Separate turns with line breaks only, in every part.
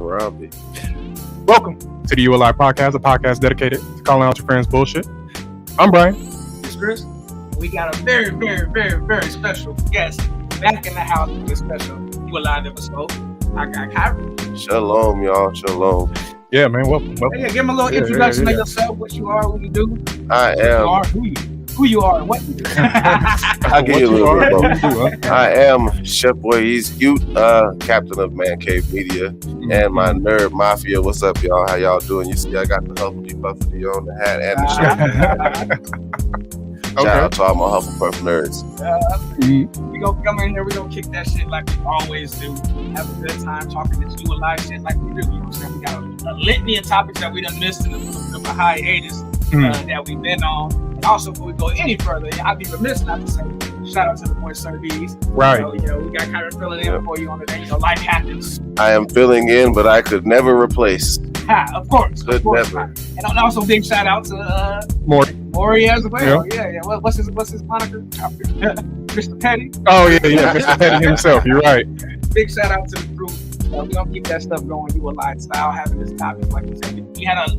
around me.
Welcome to the youalie podcast, a podcast dedicated to calling out your friends' bullshit. I'm Brian.
It's Chris. We got a very, very, very, very special guest back in the house for this special youalie episode. I got Kyrie.
Shalom, y'all. Shalom.
Yeah, man. Welcome.
Hey, give him a little introduction of yourself, what you are, what you do.
I am.
Who you are, and what you do.
I'll give you a little bit more. I am Chef Boy. He's Youth, captain of Man Cave Media, and my nerd mafia. What's up, y'all? How y'all doing? You see, I got the Hufflepuff on the hat and the shirt. Shout out to all my Hufflepuff nerds.
We gonna come in here. We gonna kick that shit like we always do. Have a good time talking this youalie shit like we do. You know what I'm saying? We got a litany of topics that we done missed in the hiatus that we've been on. And also, before we go any further, I'd be remiss not to say shout out to the boy Sir D's.
Right.
So, we got Kyrie filling in for you on today. Life happens.
I am filling in, but I could never replace.
Of course.
Never.
And also big shout out to Maury as well. Yeah. What's his moniker? Mr. Petty.
Oh yeah, Mr. Petty himself. You're right.
Big shout out to the crew. We're gonna keep that stuff going. YouaLie style, having this topic. Like we said, we had a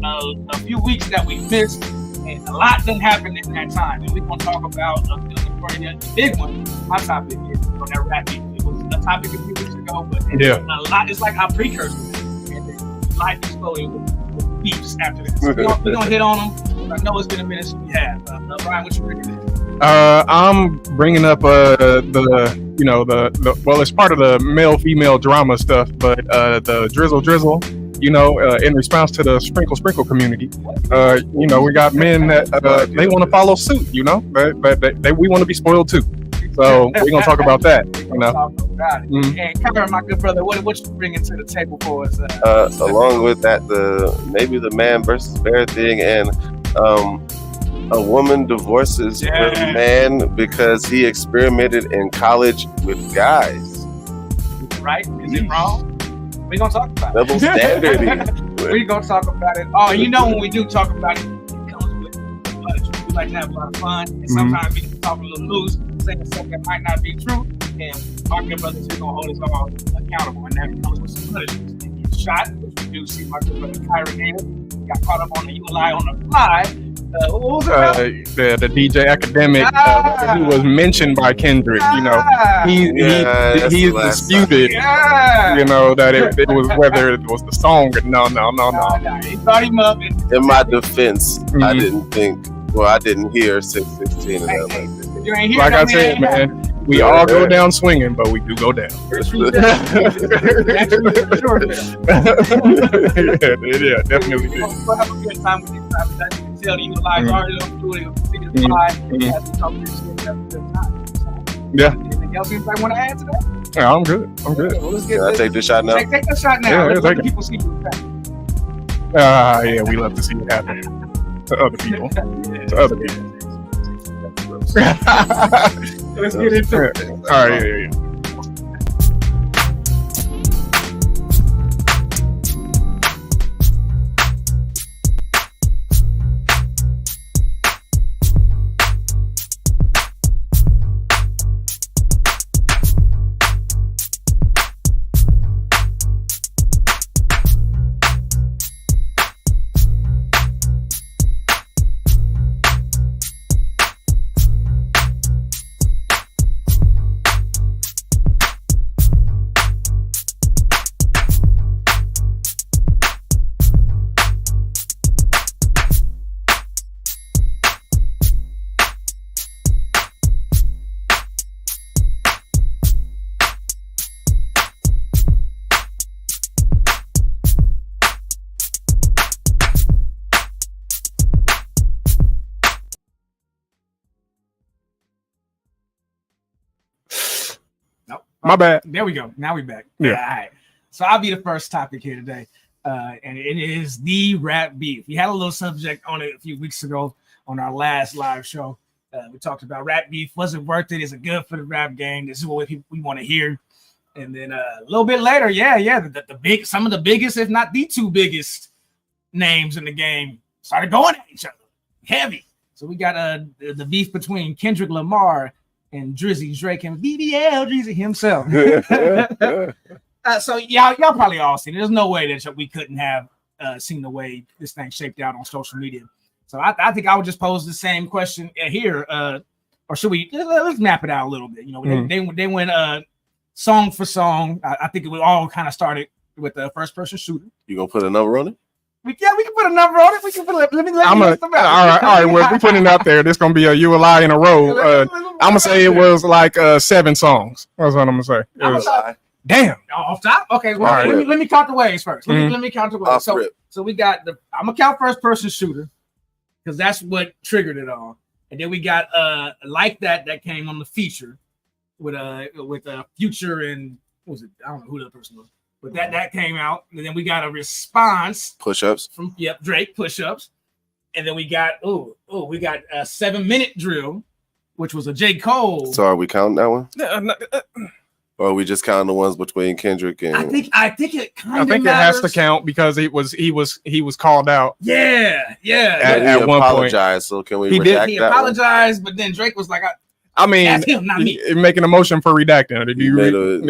few weeks that we missed, and a lot didn't happen in that time. And we're gonna talk about the big one. My topic is on that rap beef. It was a topic a few weeks ago, but a lot. It's like our precursor, and then life exploded with beefs after that. So we're gonna hit on them. I know it's been a minute since we have. Brian, what you bringing in?
I'm bringing up it's part of the male-female drama stuff, but the Drizzle, in response to the sprinkle community, we got men that they want to follow suit, but we want to be spoiled too. So we're gonna talk about that.
Talk about it. And Kyrie, my good brother, what you bringing to the table for us?
Along with that, maybe the man versus bear thing, and a woman divorces her man because he experimented in college with guys.
Right? Is it wrong? We're going to talk about
Double standard.
We're going to talk about it. Oh, when we do talk about it, it comes with much. We like to have a lot of fun. And sometimes we can talk a little loose, saying something that might not be true. And our good brothers are going to hold us all accountable. And that comes with some punishments. He gets shot, which we do see my good brother Kyrie here. Got caught up on the youalie on the fly. What was it
the DJ Academic, he was mentioned by Kendrick. He disputed, that it was whether it was the song. No.
He thought him up.
In my defense, I didn't hear 616 and that.
You ain't hear
like I said, man. We all go down swinging, but we do go down.
Definitely.
Yeah, definitely.
We'll have a good time with these topics. As you can tell, the youalie already on through it. Continue to fly as we talk this shit. Have a good time. So, anything else anybody want to add to that?
Yeah, I'm good.
Well, let's get
Can I take this shot now?
Take the shot now.
Yeah,
let people see you back.
We love to see it happen to other people.
Let's get into it.
All right, yeah. My bad.
There we go. Now we're back.
Yeah.
All right. So I'll be the first topic here today. And it is the rap beef. We had a little subject on it a few weeks ago on our last live show. We talked about rap beef. Was it worth it? Is it good for the rap game? This is what we want to hear. And then a little bit later, some of the biggest, if not the two biggest names in the game started going at each other. Heavy. So we got the beef between Kendrick Lamar and Drizzy Drake and BBL Drizzy himself. So y'all probably all seen it. There's no way that we couldn't have seen the way this thing shaped out on social media. So I think I would just pose the same question here, or should we? Let's map it out a little bit. You know, they went song for song. I think it would all kind of started with the first person shooter.
You gonna put a number on it?
We can put a number on it. We can put. Let me.
All right. Well, we putting it out there. This gonna be a youalie in a row. I'm gonna say it was like 7 songs. That's what I'm gonna say. Damn.
Off top. Okay. Well, right. let me count the waves first. Let me count the waves. So we got I'm gonna count first person shooter because that's what triggered it all. And then we got like that came on the feature with Future and what was it? I don't know who the other person was. But that came out, and then we got a response
push-ups
from Drake push-ups, and then we got we got a 7-minute drill, which was a J. Cole.
So are we counting that one? Or are we just counting the ones between Kendrick and?
I think it kind of.
I think
matters.
It has to count because he was called out.
Yeah.
At one
apologized. So can we?
He apologized, but then Drake was like,
I mean,
him, not me.
Making a motion for redacting.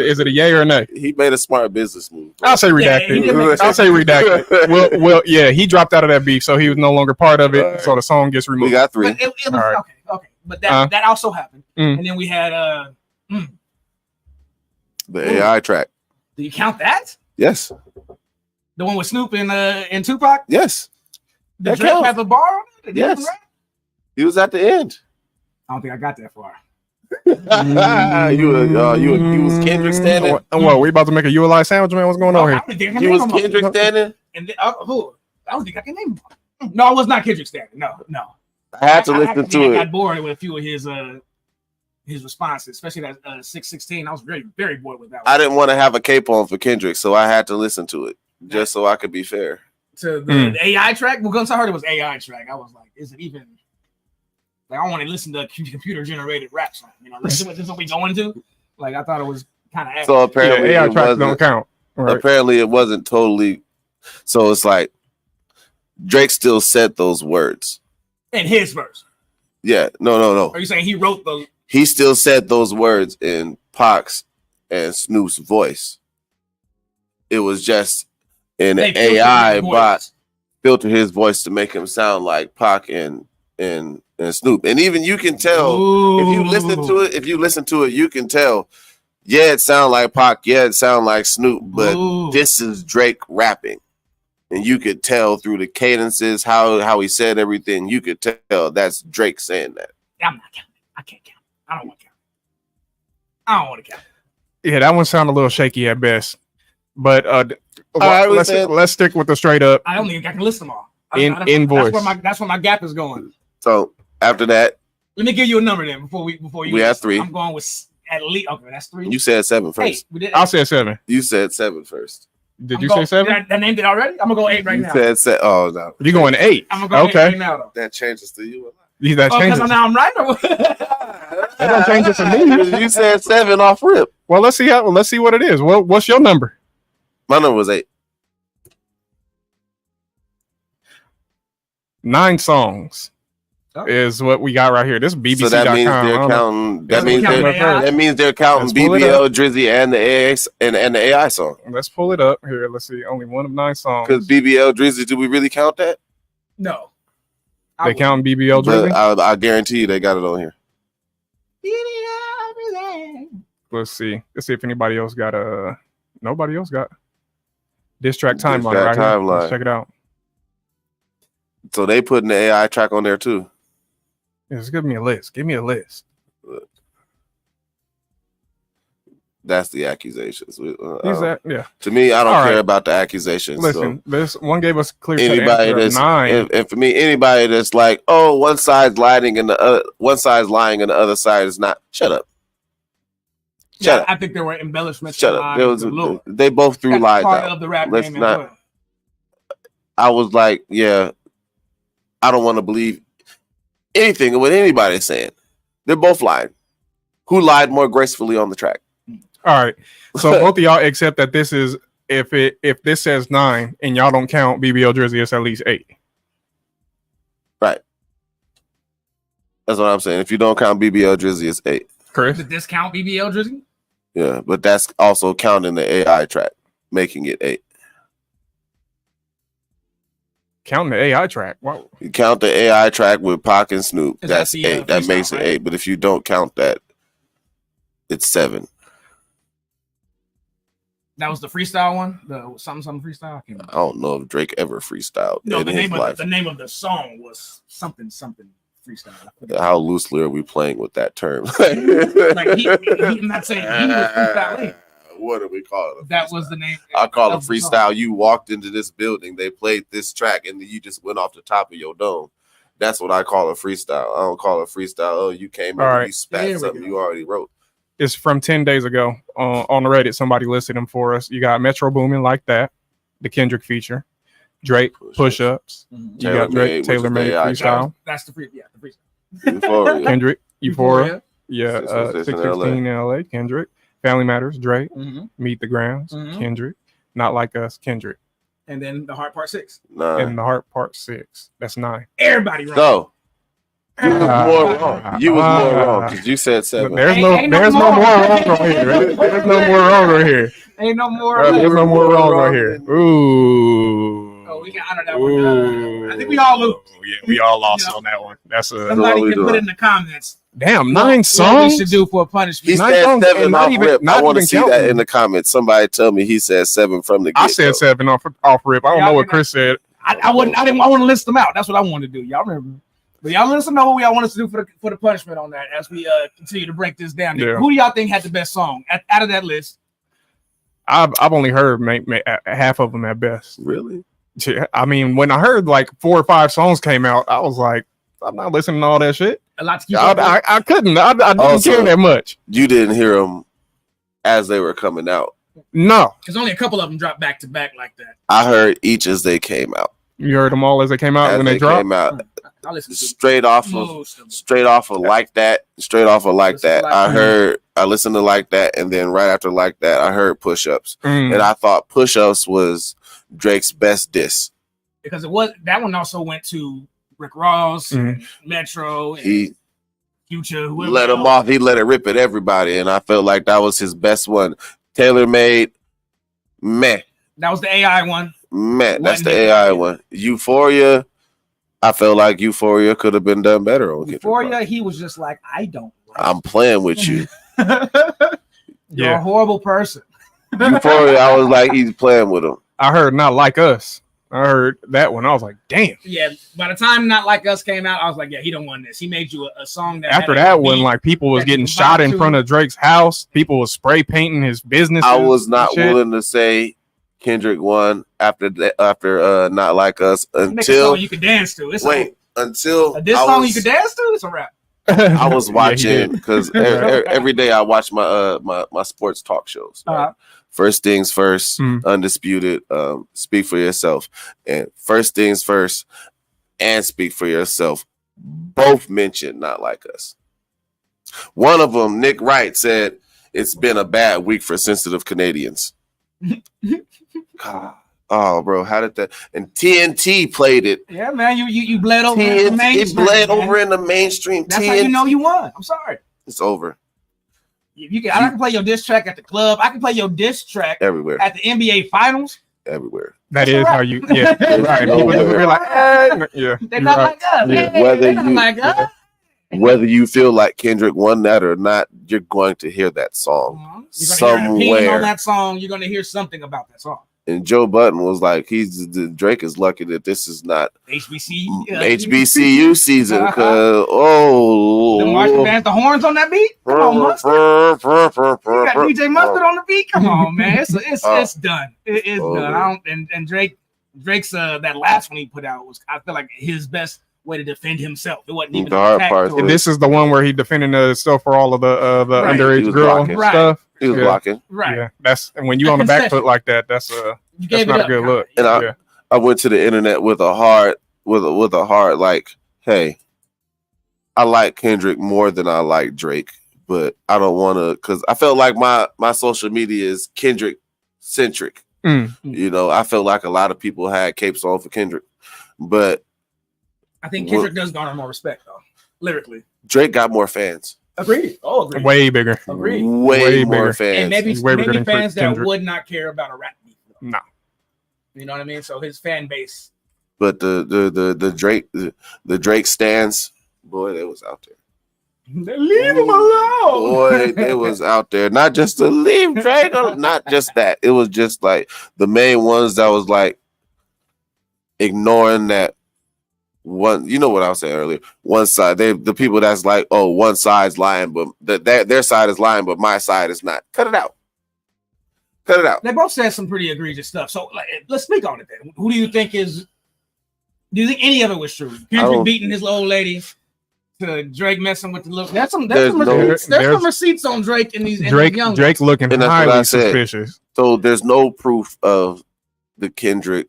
Is it a yay or a nay?
He made a smart business move.
I'll say redacted. I'll say redacted. well, yeah, he dropped out of that beef, so he was no longer part of it. Right. So the song gets removed.
We got 3.
But it was, right. Okay. But that also happened. And then we had
the AI track.
Do you count that?
Yes.
The one with Snoop and Tupac?
Yes.
Did Drake have a bar on it?
Yes. He was at the end.
I don't think I got that far.
You was Kendrick standing.
What? We about to make a youalie sandwich, man? What's going on here?
You was Kendrick standing.
And then, who? I don't think I can name him. No, I was not Kendrick standing. No.
I had to listen to it.
I got bored with a few of his responses, especially that 616. I was very, very bored with that one.
I didn't want to have a cape on for Kendrick, so I had to listen to it just so I could be fair.
To the AI track? Well, once I heard it was AI track, I was like, is it even? Like, I want to listen to a computer-generated rap song. You know, this is what we going to. Like, I thought it was kind of.
So apparently,
AI tracks don't count.
Right. Apparently, it wasn't totally. So it's like Drake still said those words
in his verse.
Yeah, no.
Are you saying he wrote the?
He still said those words in Pac's and Snoop's voice. It was just an AI bot filtered his voice to make him sound like Pac and Snoop. And even you can tell if you listen to it, you can tell, yeah, it sounds like Pac, yeah, it sounds like Snoop, but this is Drake rapping. And you could tell through the cadences, how he said everything, you could tell that's Drake saying that.
I'm not counting. I can't count. I don't want to count. I don't want to count.
Yeah, that one sounded a little shaky at best. But let's stick with the straight up.
I don't think I can list them all.
In voice.
That's where my gap is going.
So after that,
let me give you a number then before you.
We have 3.
I'm going with at least. Okay, that's 3.
You said 7 first.
I said 7.
You said 7 first.
Did you say 7?
I named it already. I'm gonna go 8 right now.
You said oh no.
You're going 8.
I'm gonna go 8 right now. Though.
That changes to you.
That changes.
Because now I'm right.
That don't change it to me.
You said 7 off rip.
Well, let's see what it is. Well, what's your number?
My number was 8.
9 songs is what we got right here. This is BBC.com.
So that means they're counting. That means they're counting BBL, Drizzy, and the AI song.
Let's pull it up here. Let's see. Only one of 9 songs.
Because BBL, Drizzy, do we really count that?
No.
They count BBL, Drizzy.
I guarantee you they got it on here.
Let's see if anybody else got nobody else got diss track timeline right here. Let's check it out.
So they putting the AI track on there too.
Just give me a list.
Look. That's the accusations.
Yeah.
To me, I don't care about the accusations.
Listen, this one gave us clear.
Anybody that's 9, and for me, anybody that's like, oh, one side's lying and the other side is not. Shut up. Shut up.
I think there were embellishments.
Shut up. They both threw lies
part
out.
Of the rap game as well.
I was like, yeah, I don't want to believe anything of what anybody's saying. They're both lying. Who lied more gracefully on the track?
All right. So both of y'all accept that this is if this says 9 and y'all don't count BBL Drizzy, it's at least 8.
Right. That's what I'm saying. If you don't count BBL Drizzy, it's 8.
Chris?
Did this count BBL Drizzy?
Yeah, but that's also counting the AI track, making it 8.
Counting the AI track. Wow.
You count the AI track with Pac and Snoop. That's
the,
8. That makes it
right?
8. But if you don't count that, it's 7.
That was the freestyle one, the something freestyle.
I don't know if Drake ever freestyled.
No,
in
the
his life.
name of the song was something freestyle.
How loosely are we playing with that term?
Like I'm not saying he was freestyling.
What do we call it?
That was the name.
I call it freestyle. You walked into this building, they played this track, and then you just went off the top of your dome. That's what I call a freestyle. I don't call it freestyle. Oh, you came in and you spat something you already wrote.
It's from 10 days ago on the Reddit. Somebody listed them for us. You got Metro Boomin Like That, the Kendrick feature, Drake Push-Ups.
Mm-hmm.
You got Drake Taylor Made Freestyle.
That's the freestyle.
Euphoria.
Kendrick Euphoria. Yeah,
616
in LA. Kendrick. Family Matters. Drake.
Mm-hmm.
Meet the Grounds.
Mm-hmm.
Kendrick. Not Like Us. Kendrick.
And then the Heart Part 6.
9.
And the Heart Part 6. That's 9.
Everybody wrong.
So you was more wrong. You was more wrong because you said 7.
There's no more wrong right here. There's no more wrong right here.
Ain't no more.
There's no more wrong right here. Ooh.
Oh, we can honor that one. I think we all lose.
Yeah, we all lost on that one. That's a
somebody can put it in the comments.
Damn, 9 songs.
What we should do for a punishment.
He said 7 off rip. I want to see that in the comments. Somebody tell me he said 7 from the get-go.
I said 7 off rip. I don't know what Chris said.
I want to list them out. That's what I want to do. Y'all remember? But y'all let us know what y'all want us to do for the punishment on that as we continue to break this down. Yeah. Who do y'all think had the best song out of that list?
I've only heard half of them at best.
Really?
I mean, when I heard like 4 or 5 songs came out, I was like, I'm not listening to all that shit.
A lot to keep
I couldn't. I didn't care that much.
You didn't hear them as they were coming out.
No,
because only a couple of them dropped back to back like that.
I heard each as they came out.
You heard them all as they came out when they dropped.
Came out. Straight off of like that. I listened to Like That, and then right after Like That, I heard Push-Ups, and I thought Push-Ups was Drake's best diss
because that one also went to Rick Ross, and Metro, and Future. Whoever
let him off. He let it rip at everybody, and I felt like that was his best one. Taylor Made, meh.
That was the AI one.
Meh. That's the AI one. Euphoria. I felt like Euphoria could have been done better on
Euphoria. He was just like, I don't.
I'm playing with you.
You're a horrible person.
Euphoria. I was like, he's playing with him.
I heard Not Like Us. I heard that one. I was like, damn.
Yeah. By the time Not Like Us came out, I was like, yeah, he don't want this. He made you a song that.
After that one, like people was getting shot in front of Drake's house. People was spray painting his business.
I was not willing to say Kendrick won after Not Like Us until
you could dance to.
Until
this song you could dance to. It's a rap.
I was watching because every day I watch my sports talk shows. Right? First Things First, Undisputed, Speak for Yourself, and First Things First and Speak for Yourself both mentioned Not Like Us. One of them, Nick Wright, said it's been a bad week for sensitive Canadians. God. Oh, bro, how did that? And TNT played it.
Yeah, man, you bled over in the mainstream.
It bled over in the mainstream.
That's how you know you won. I'm sorry.
It's over.
I can play your diss track at the club. I can play your diss track
everywhere
at the NBA Finals.
Everywhere.
That is how you. Yeah, right. People are like, yeah.
They're not like us.
Yeah. Whether you feel like Kendrick won that or not, you're going to hear that song somewhere.
You're hear on that song. You're going to hear something about that song.
And Joe Budden was like, Drake is lucky that this is not HBCU season because
the marching band, the horns on that beat. Come on, Mustard. You got DJ Mustard on the beat. Come on, man, it's done. It's done. And Drake's that last one he put out was, I feel like, his best way to defend himself. It wasn't even
the hard part.
And this is the one where he defending himself for all of the underage girl stuff.
He was blocking.
Right.
Yeah. That's and when you on the back foot like that, that's not a good look.
And I went to the internet with a heart like, hey, I like Kendrick more than I like Drake, but I don't want to because I felt like my social media is Kendrick centric. You know, I felt like a lot of people had capes on for Kendrick, but
I think Kendrick does garner more respect though, lyrically.
Drake got more fans.
Agreed. Oh, agreed.
Way bigger.
Agreed.
Way more
bigger.
fans.
And maybe
Way bigger than
fans that
Kendrick.
would not care about a rap beef.
No.
You know what I mean? So his fan base.
But the Drake stans, boy, they was out there.
Leave him alone.
Boy, it was out there. Not just to leave Drake, not just that. It was just like the main ones that was like ignoring that one. You know what I was saying earlier? One side, the people that's like, oh, one side's lying, but their side is lying, but my side is not. Cut it out. Cut it out.
They both said some pretty egregious stuff. So let's speak on it then. Who do you think is? Do you think any of it was true? Kendrick beating his old lady, to Drake messing with the look. There's some receipts on Drake in these.
Drake looking highly suspicious.
So there's no proof of the Kendrick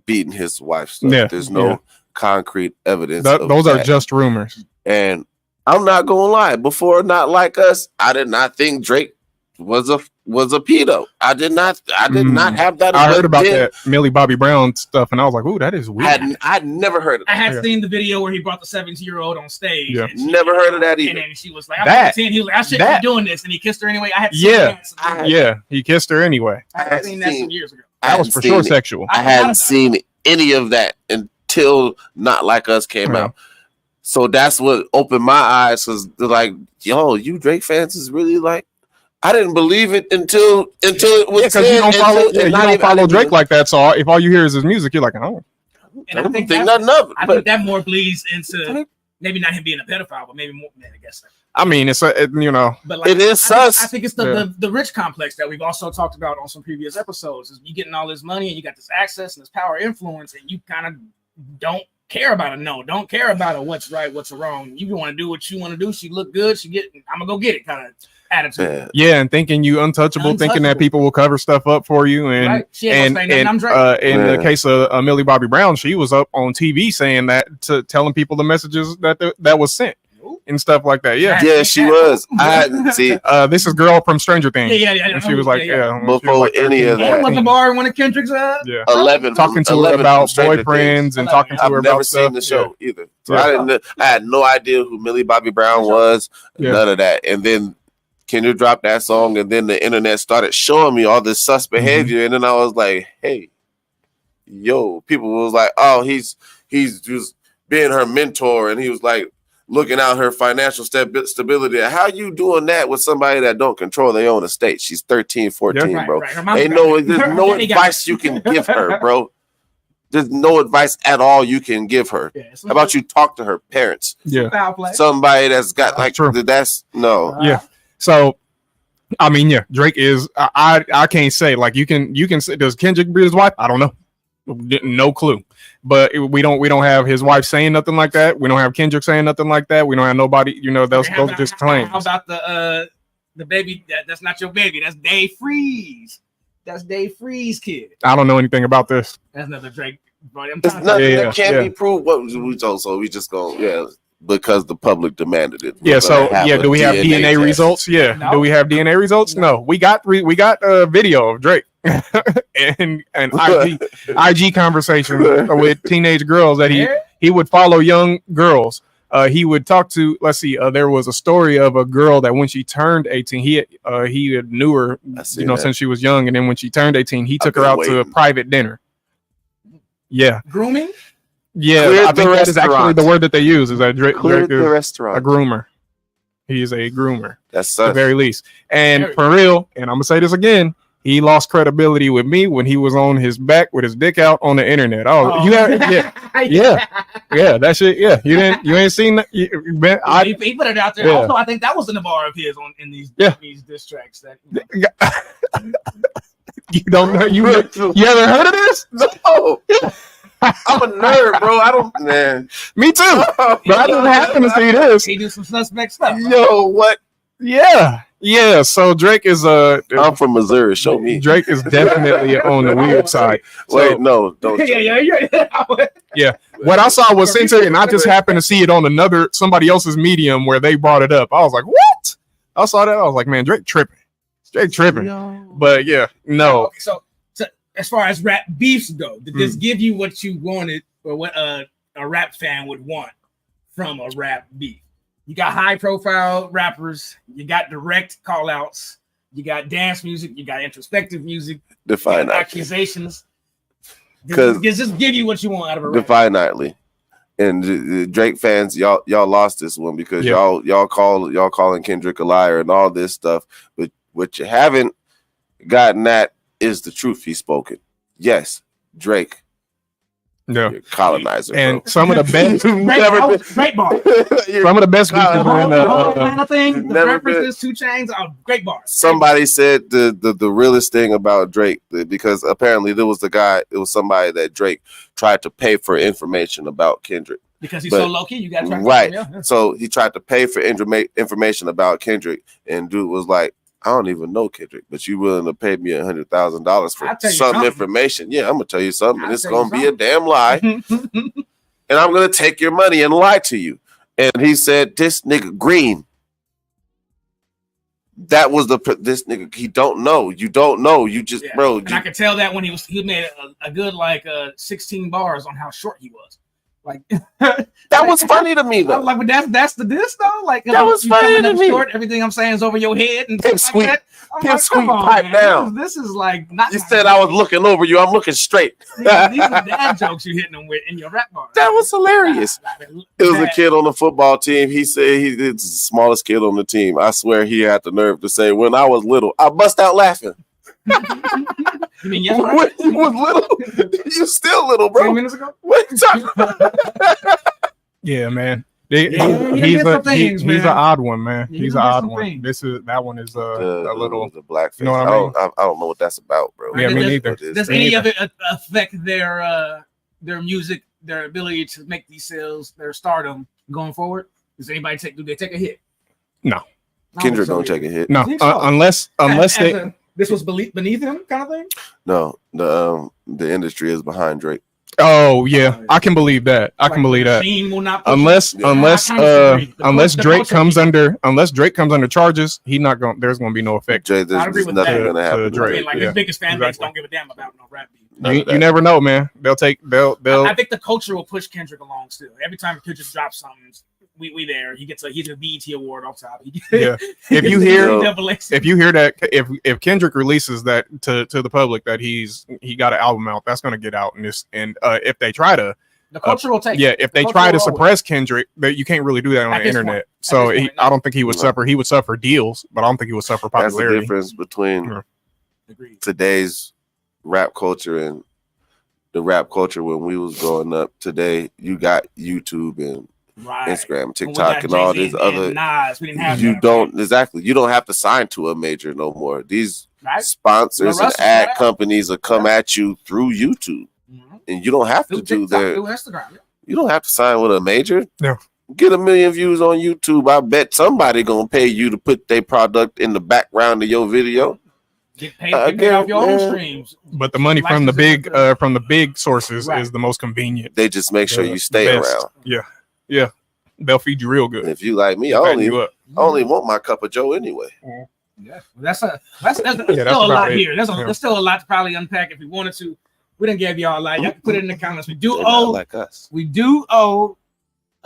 beating his wife stuff.
Yeah,
there's no concrete evidence.
Those are just rumors.
And I'm not gonna lie. Before Not Like Us, I did not think Drake was a pedo. I did not have that.
I heard about that Millie Bobby Brown stuff, and I was like, "Ooh, that is weird."
I'd never heard of that.
I had seen the video where he brought the 17-year-old on stage.
Yeah. Never heard of that either.
And then she was like, "I'm 17." He was like, "I shouldn't be doing this," and he kissed her anyway. I had
he kissed her anyway.
I had seen that some years ago.
That was for sure sexual.
I hadn't seen any of that until Not Like Us came out. So that's what opened my eyes. Because they're like, "Yo, you Drake fans is really like." I didn't believe it until it was
because you don't follow Drake like that. So if all you hear is his music, you're like, oh.
And I think nothing of it. I think that more bleeds into maybe not him being a pedophile, but maybe more. Man, I guess.
I mean, it's but
like, it is sus.
I think it's the rich complex that we've also talked about on some previous episodes. Is you getting all this money and you got this access and this power influence, and you kind of don't care about it. No, don't care about it. What's right, what's wrong. You want to do what you want to do. She look good. I'm gonna go get it. Kind of attitude.
Yeah, and thinking you untouchable, thinking that people will cover stuff up for you, and in the case of Millie Bobby Brown, she was up on TV saying that, telling people the messages that was sent and stuff like that. Yeah,
she was. I hadn't seen.
This is girl from Stranger Things.
Yeah.
And she was like,
before any of that.
Went to the bar in one of Kendrick's.
11
talking to her about boyfriends and talking to her about.
I've never seen the show either. So I had no idea who Millie Bobby Brown was. None of that, and then Kendrick dropped that song, and then the internet started showing me all this sus behavior, and then I was like, "Hey, yo!" People was like, "Oh, he's just being her mentor," and he was like looking out her financial stability. How you doing that with somebody that don't control their own estate? She's 13, 14, bro. There's no advice you can give her, bro. There's no advice at all you can give her. How about you talk to her parents?
Yeah,
somebody that's got that's no.
Yeah. So, I mean, Drake is. I can't say like you can say. Does Kendrick beat his wife? I don't know, no clue. But we don't have his wife saying nothing like that. We don't have Kendrick saying nothing like that. We don't have nobody. Those are just claims.
How about the baby? That's not your baby. That's Dave Freeze. That's Dave Freeze kid.
I don't know anything about this.
That's another Drake.
That can't be proved. What we told? So we just go because the public demanded it.
Yeah. So do we have DNA results? Yeah. No. Do we have DNA results? No. We got a video of Drake and IG conversations with teenage girls that he would follow young girls. He would talk to. Let's see. There was a story of a girl that when she turned 18, he knew her, since she was young, and then when she turned 18, he took her out to a private dinner. Yeah.
Grooming.
Yeah, I think that is actually the word that they use. Is that Drake is
restaurant.
A groomer? He is a groomer.
That's
at the very least. And for real, and I'm gonna say this again, he lost credibility with me when he was on his back with his dick out on the internet. You have, that shit. Yeah, you ain't seen that.
He put it out there. Also, I think that was in the bar of his in these diss tracks.
You don't know? You haven't heard of this?
No. I'm a nerd, bro. I don't, man.
Me too. But I didn't happen to see this.
He do some suspect stuff.
Yo, what?
Yeah. So Drake is
I'm from Missouri. Show me.
Drake is definitely on the weird side.
Wait, no, don't.
Yeah. What I saw was censored, and I just happened to see it on somebody else's medium where they brought it up. I was like, what? I saw that. I was like, man, Drake tripping. But no.
Okay, so as far as rap beefs go, did this give you what you wanted or what a rap fan would want from a rap beef? You got high profile rappers. You got direct call outs. You got dance music. You got introspective music.
Define
accusations.
Because
just give you what you want out of a rap.
Define nightly. And the Drake fans, y'all lost this one because y'all calling Kendrick a liar and all this stuff. But what you haven't gotten at is the truth he's spoken. Yes, Drake.
Yeah,
colonizer,
and
bro.
some of the best,
great bar.
Some of the best beats
thing. The references, 2 Chainz, great bars.
Somebody said the realest thing about Drake, because apparently it was somebody that Drake tried to pay for information about Kendrick.
Because he's so low key, you got to try
right.
To yeah.
So he tried to pay for information about Kendrick, and dude was like, I don't even know Kendrick, but you willing to pay me $100,000 for some information? Yeah, I'm gonna tell you something. It's gonna be a damn lie, and I'm gonna take your money and lie to you. And he said, "This nigga green." That was this nigga. He don't know. You don't know. You just bro.
And I could tell that when he made a good 16 bars on how short he was. Like
that was funny to me though.
Like, but that's the diss though. Like
that was funny to me.
Short, everything I'm saying is over your head and
pimp sweet,
like
pimp sweet, pipe down.
This is like not.
You said I was looking over you. I'm looking straight.
These are dad jokes you hitting them with in your rap bars.
That was hilarious. It was a kid on the football team. He said he's the smallest kid on the team. I swear he had the nerve to say, "When I was little, I bust out laughing."
You mean yes?
When you was little, you still little, bro.
10 minutes ago.
What you talking about?
Yeah, man.
He's
an odd one, man. He's an odd one. That one is a little
the blackface.
You know what I mean?
I don't know what that's about, bro.
Yeah, me neither.
Does any of it affect their music, their ability to make these sales, their stardom going forward? Does anybody do they take a hit?
No.
Kendrick don't take a hit.
No, unless they.
This was beneath him, kind of thing.
No, the industry is behind Drake.
Oh yeah, I can believe that. I can believe that. Unless Drake comes under charges, he's not going. There's going to be no effect.
There's nothing going to happen.
Drake. Like his biggest fan base don't give a damn about no rap beat.
You never know, man. They'll.
I think the culture will push Kendrick along still. Every time Kendrick drops something, we there. He gets a BET award off top.
Yeah. If you hear that, if Kendrick releases that to the public that he got an album out, that's gonna get out. And if they try to,
the culture will take.
Yeah, if they try to suppress Kendrick, you can't really do that on the internet. So I don't think he would suffer. He would suffer deals, but I don't think he would suffer popularity.
That's the difference between today's rap culture and the rap culture when we was growing up. Today, you got YouTube and Instagram, TikTok, and all these other. You don't have to sign to a major no more. These sponsors and ad companies will come at you through YouTube, and you don't have to do their. You don't have to sign with a major.
No.
Get 1 million views on YouTube. I bet somebody gonna pay you to put their product in the background of your video.
Get paid off your own streams.
But the money from the big sources is the most convenient.
They just make sure you stay around.
Yeah, they'll feed you real good.
And if you like me, I only want my cup of Joe anyway.
Yeah, that's still a lot here. There's still a lot to probably unpack if we wanted to. We didn't give y'all a lot. Y'all can put it in the comments. We do owe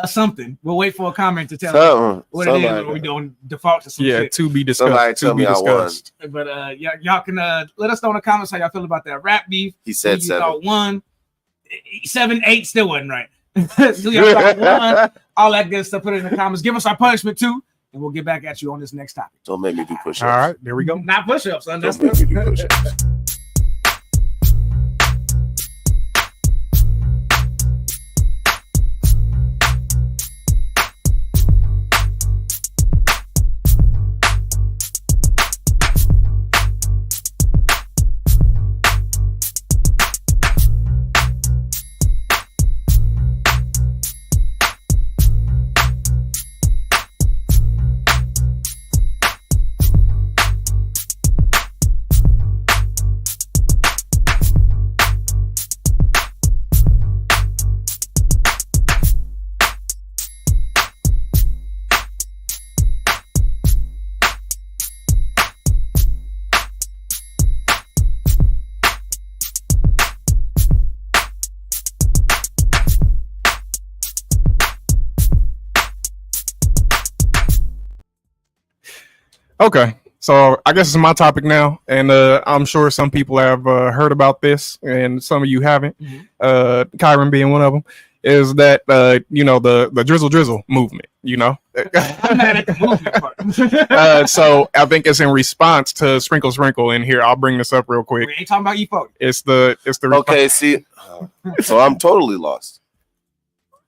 something. We'll wait for a comment to tell us what it is. We're doing default to some shit.
To be discussed.
Somebody tell me I won.
But y'all can let us know in the comments how y'all feel about that rap beef.
He said 7.
1, 7, 8 still wasn't right. So y'all thought 1, all that good stuff. Put it in the comments. Give us our punishment too, and we'll get back at you on this next topic.
Don't make me do push-ups.
All right, there we go.
Not push-ups, son.
Don't make me do push-ups.
Okay, so I guess it's my topic now, and I'm sure some people have heard about this, and some of you haven't. Kyron being one of them. Is that the Drizzle movement?
I'm mad at the movement part.
So I think it's in response to Sprinkle in here. I'll bring this up real quick.
We ain't talking about you folks.
It's the
okay. See, so I'm totally lost.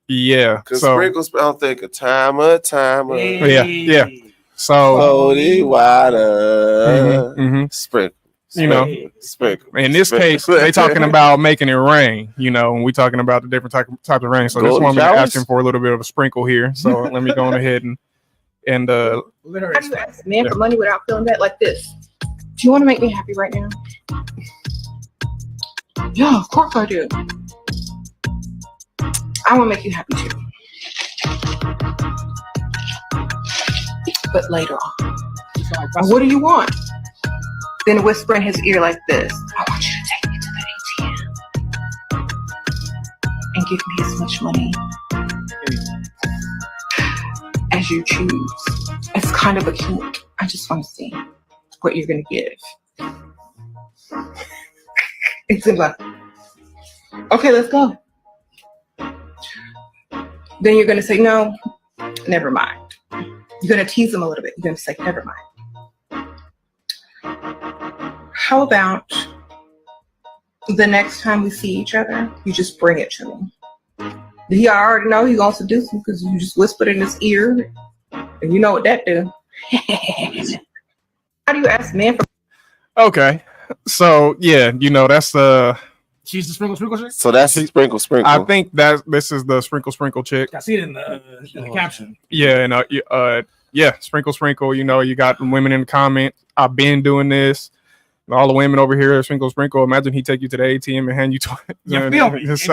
Yeah,
because
so
Sprinkles, I'll think a timer.
Yeah. So
holy water, Sprinkle. Sprinkle.
In this case, they talking about making it rain, and we talking about the different types of rain. So this woman asking for a little bit of a sprinkle here. So let me go on ahead and
How do you ask men for money without feeling that like this? Do you want to make me happy right now? Yeah, of course I do. I want to make you happy too. But later on. What do you want? Then whisper in his ear like this. I want you to take me to the ATM and give me as much money as you choose. It's kind of a kink. I just want to see what you're going to give. It's like, okay, let's go. Then you're going to say, no, never mind. You're going to tease him a little bit. You're going to say, never mind. How about the next time we see each other, you just bring it to me? He already know he gonna seduce me because you just whispered in his ear, and you know what that do. How do you ask men for?
Okay, so yeah, that's the.
She's the sprinkle chick.
So that's the sprinkle.
I think that this is the sprinkle chick.
I see it in the caption.
Yeah, and yeah, sprinkle. You got women in the comments. I've been doing this. All the women over here, sprinkle. Imagine he take you to the ATM and hand you
stuff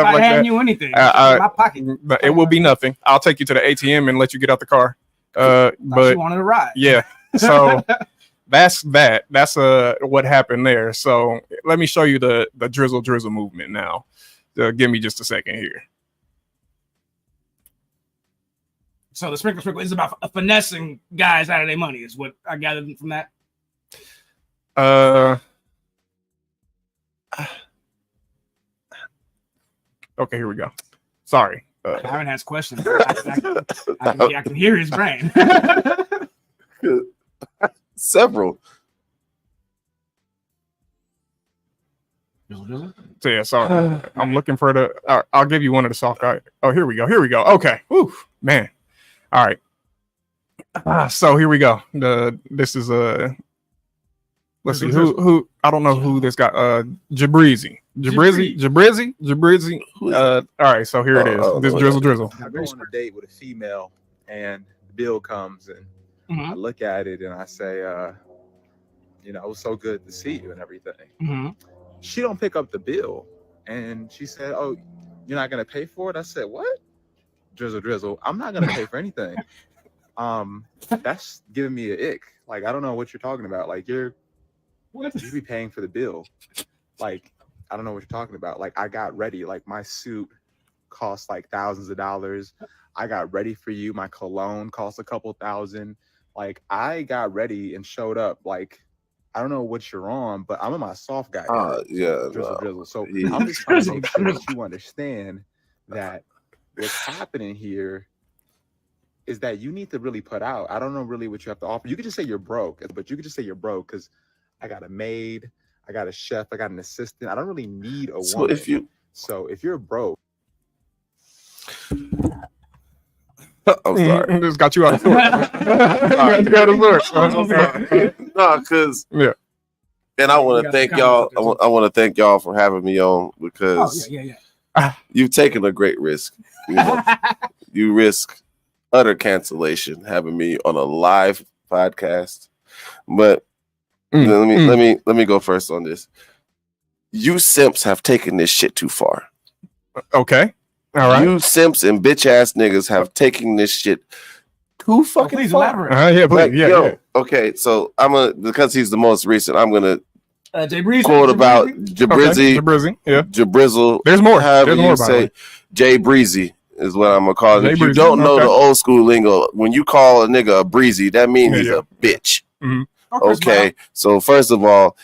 like that. You anything in my pocket.
It will be nothing. I'll take you to the ATM and let you get out the car. But
you wanted to ride.
Yeah. So that's that. That's what happened there. So let me show you the Drizzle movement now. Give me just a second here.
So the sprinkle is about finessing guys out of their money, is what I gathered from that.
Okay, here we go. Sorry.
Kyron has questions. I can hear his brain.
Several.
So yeah, sorry. I'm looking for the. I'll give you one of the soft guys. Oh, here we go. Okay. Whew, man. All right. So here we go. This is a. Let's see who I don't know who this guy. Jabrizzi. All right, so here it is. This Drizzle.
I go on a date with a female, and the bill comes, and I look at it, and I say, it was so good to see you and everything. She don't pick up the bill, and she said, "Oh, you're not gonna pay for it?" I said, "What?" Drizzle. I'm not gonna pay for anything. That's giving me an ick. Like, I don't know what you're talking about. Like, you be paying for the bill. Like, I don't know what you're talking about. Like, I got ready. Like, my suit cost like thousands of dollars. I got ready for you. My cologne cost a couple thousand. Like, I got ready and showed up. Like, I don't know what you're on, but I'm in my soft guy. Drizzle. So I'm just trying to make sure that you understand that what's happening here is that you need to really put out. I don't know really what you have to offer. You could just say you're broke, but you could just say you're broke because I got a maid, I got a chef, I got an assistant. I don't really need a woman. So if you're broke.
I'm sorry.
Just got you out of the
No, because and I want to thank y'all. I want to thank y'all for having me on because you've taken a great risk. You risk utter cancellation having me on a live podcast, but. Let me go first on this. You simps have taken this shit too far.
Okay. All right.
You simps and bitch ass niggas have taken this shit too fucking
please
far.
elaborate.
Yeah, please. Yeah.
Okay, so because he's the most recent, I'm gonna
quote
about Jabrizzi.
Yeah.
Jabrizzle.
There's more.
However you say Jay Breezy is what I'm gonna call it. If you don't know the old school lingo, when you call a nigga a breezy, that means he's a bitch.
Mm-hmm.
Okay, so first of all,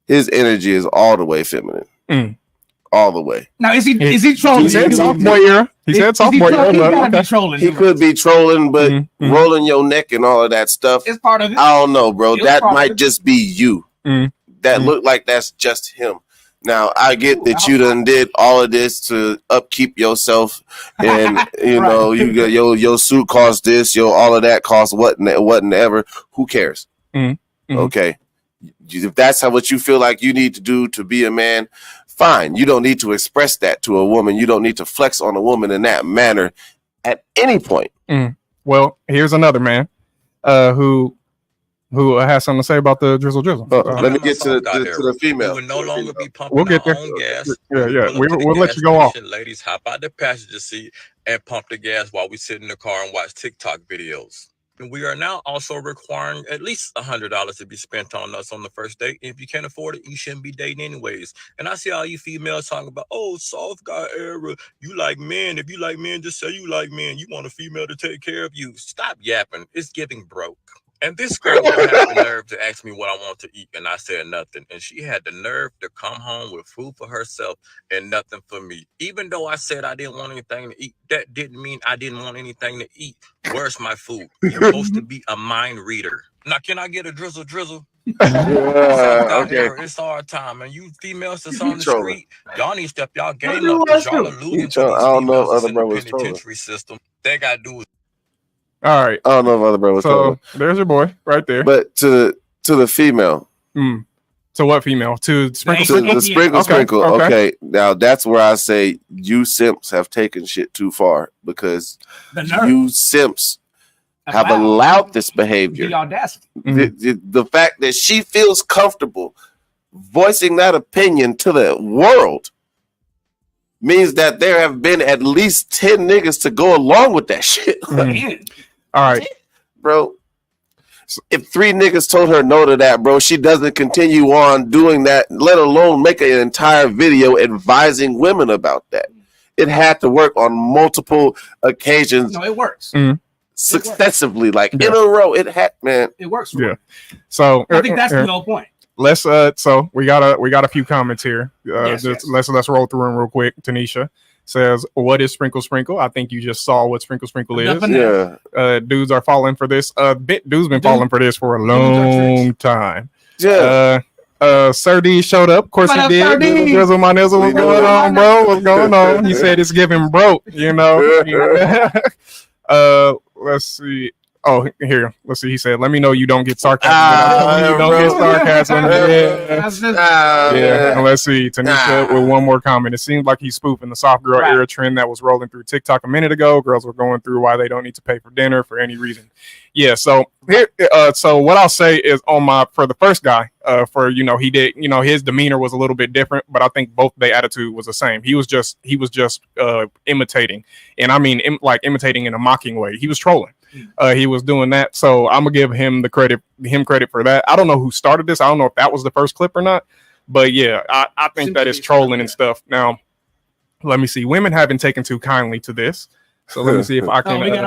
his energy is all the way feminine. All the way.
Now, is he trolling?
He said sophomore year. He said sophomore year.
He gotta be trolling.
He could be trolling, but rolling your neck and all of that stuff.
It's part of it.
I don't know, bro. That might just be you. That look like that's just him. Now, I get that you done did all of this to upkeep yourself, and you know you got your suit cost this, all of that cost whatever. Who cares? Okay, if that's what you feel like you need to do to be a man, fine. You don't need to express that to a woman. You don't need to flex on a woman in that manner at any point.
Well, here's another man who has something to say about the Drizzle.
Let me get to the female.
We will no longer be pumping
We'll get there.
our own gas.
Yeah. We'll let you go off.
Ladies, hop out the passenger seat and pump the gas while we sit in the car and watch TikTok videos. And we are now also requiring at least $100 to be spent on us on the first date. If you can't afford it, you shouldn't be dating anyways. And I see all you females talking about, oh, soft guy era. You like men. If you like men, just say you like men. You want a female to take care of you. Stop yapping. It's giving broke. And this girl had the nerve to ask me what I want to eat, and I said nothing. And she had the nerve to come home with food for herself and nothing for me. Even though I said I didn't want anything to eat, that didn't mean I didn't want anything to eat. Where's my food? You're supposed to be a mind reader. Now, can I get a drizzle?
Okay.
It's our time, and you females that's on the street, y'all need to step y'all game up because y'all are losing to these females in the penitentiary system. They got to do is.
All right.
I don't know if other bro was
so there's your boy right there.
But to the female.
To what female? To sprinkle.
To the sprinkle. Okay. Now that's where I say you simps have taken shit too far because you simps have allowed this behavior.
The audacity.
The fact that she feels comfortable voicing that opinion to the world means that there have been at least 10 niggas to go along with that shit.
All right,
bro. If 3 niggas told her no to that, bro, she doesn't continue on doing that, let alone make an entire video advising women about that. It had to work on multiple occasions.
No, it works.
Successively, like in a row. It
works.
Yeah. So
I think that's the whole point.
Let's so we got a few comments here. Let's roll through them real quick. Tanisha says, what is sprinkle? I think you just saw what sprinkle is.
Yeah.
Dudes are falling for this. Dude's been falling for this for a long time.
Yeah.
Sir D showed up. Of course he did. Drizzle my nizzle. What's going on, bro? What's going on? He said it's giving broke, you know. Let's see. Oh, here. Let's see. He said, "Let me know you don't get sarcasm. You don't get sarcasm." Yeah. And let's see. Tanisha with one more comment. It seems like he's spoofing the soft girl era trend that was rolling through TikTok a minute ago. Girls were going through why they don't need to pay for dinner for any reason. Yeah. So here. So what I'll say is for the first guy. He did. His demeanor was a little bit different, but I think both their attitude was the same. He was just imitating, and I mean imitating in a mocking way. He was trolling. He was doing that, so I'm gonna give him credit for that. I don't know who started this. I don't know if that was the first clip or not, but yeah, I think that is trolling and stuff. Now, let me see. Women haven't taken too kindly to this, so let me see if I can I'm bringing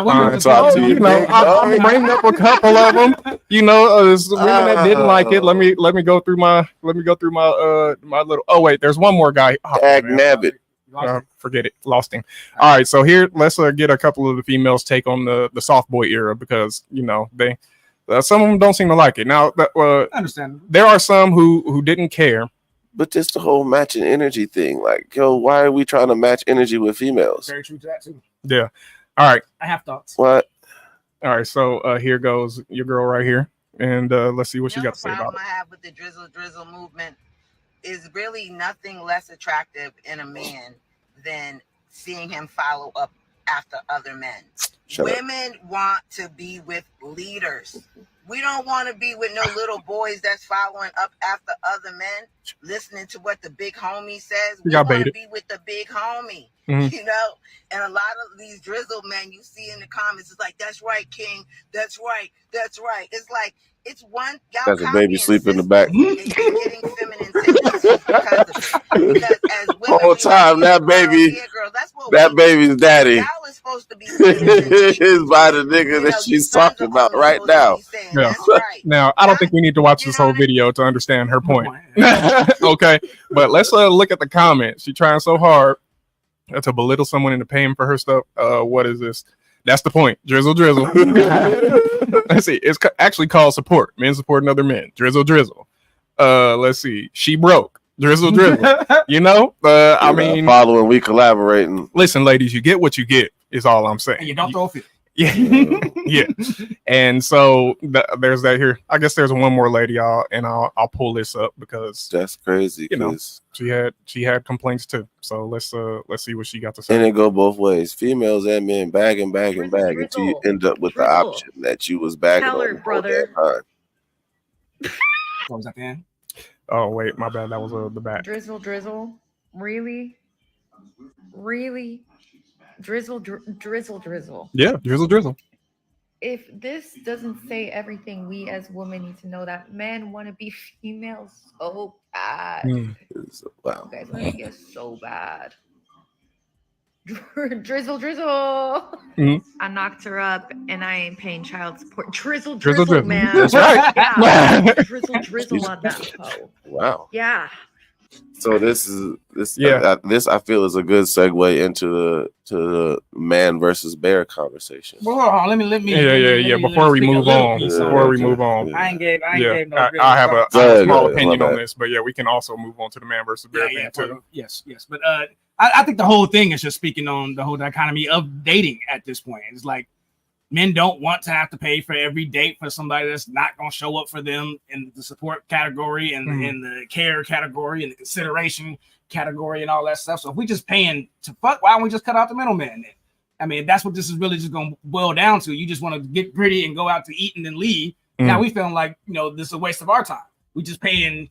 up a couple of them. There's women that didn't like it. Let me go through my my little. Oh wait, there's one more guy.
Nabbit.
Forget it. Lost him. All right, so here let's get a couple of the females take on the soft boy era because they some of them don't seem to like it. Now
understand.
There are some who didn't care,
but just the whole matching energy thing. Like, why are we trying to match energy with females?
Very true to that too.
Yeah. All right.
I have thoughts.
What?
All right. So here goes your girl right here, and let's see what she got to say about it.
I have with the drizzle movement is really nothing less attractive in a man than seeing him follow up after other men. Women want to be with leaders. We don't want to be with no little boys that's following up after other men, listening to what the big homie says. We want to be with the big homie, And a lot of these drizzle men you see in the comments is like, that's right, King. That's right. It's like, it's one.
That's a baby sleep in the back.
Getting feminine tendencies because as women,
whole time that baby's daddy.
supposed to be
It's by the nigga that she's talking about right now.
Yeah.
That's right.
Now, I don't think we need to watch this whole video to understand her point. Okay, but let's look at the comments. She's trying so hard to belittle someone into paying for her stuff. What is this? That's the point. Drizzle. Let's see. It's actually called support. Men supporting other men. Drizzle. Let's see. She broke. Drizzle. You know? I mean,
following, we collaborating.
Listen, ladies, you get what you get. Is all I'm saying.
And you don't throw a fit.
Yeah, yeah. And so there's that here. I guess there's one more lady. I'll pull this up because
that's crazy.
You know, she had complaints too. So let's see what she got to say.
And it go both ways. Females and men bagging until you end up with the option that you was bagging on
brother.
What was that then?
Oh wait, my bad. That was the back.
Drizzle. Really? Drizzle.
Yeah, drizzle.
If this doesn't say everything we as women need to know, that men want to be females so bad.
Wow.
You guys want to get so bad. Drizzle. Mm-hmm. I knocked her up and I ain't paying child support. Drizzle, man.
That's right.
Yeah. Drizzle on that hoe.
Wow.
Yeah.
So this I feel is a good segue into the man versus bear conversation.
Well, hold on, let me.
Yeah. Before we move on,
I ain't gave no.
I have a small opinion on this, but yeah, we can also move on to the man versus bear thing too.
Yes, but I think the whole thing is just speaking on the whole dichotomy of dating at this point. It's like men don't want to have to pay for every date for somebody that's not going to show up for them in the support category and in the care category and the consideration category and all that stuff. So if we just paying to fuck, why don't we just cut out the middleman then? I mean, that's what this is really just going to boil down to. You just want to get pretty and go out to eat and then leave. Now we feeling like, this is a waste of our time. We just paying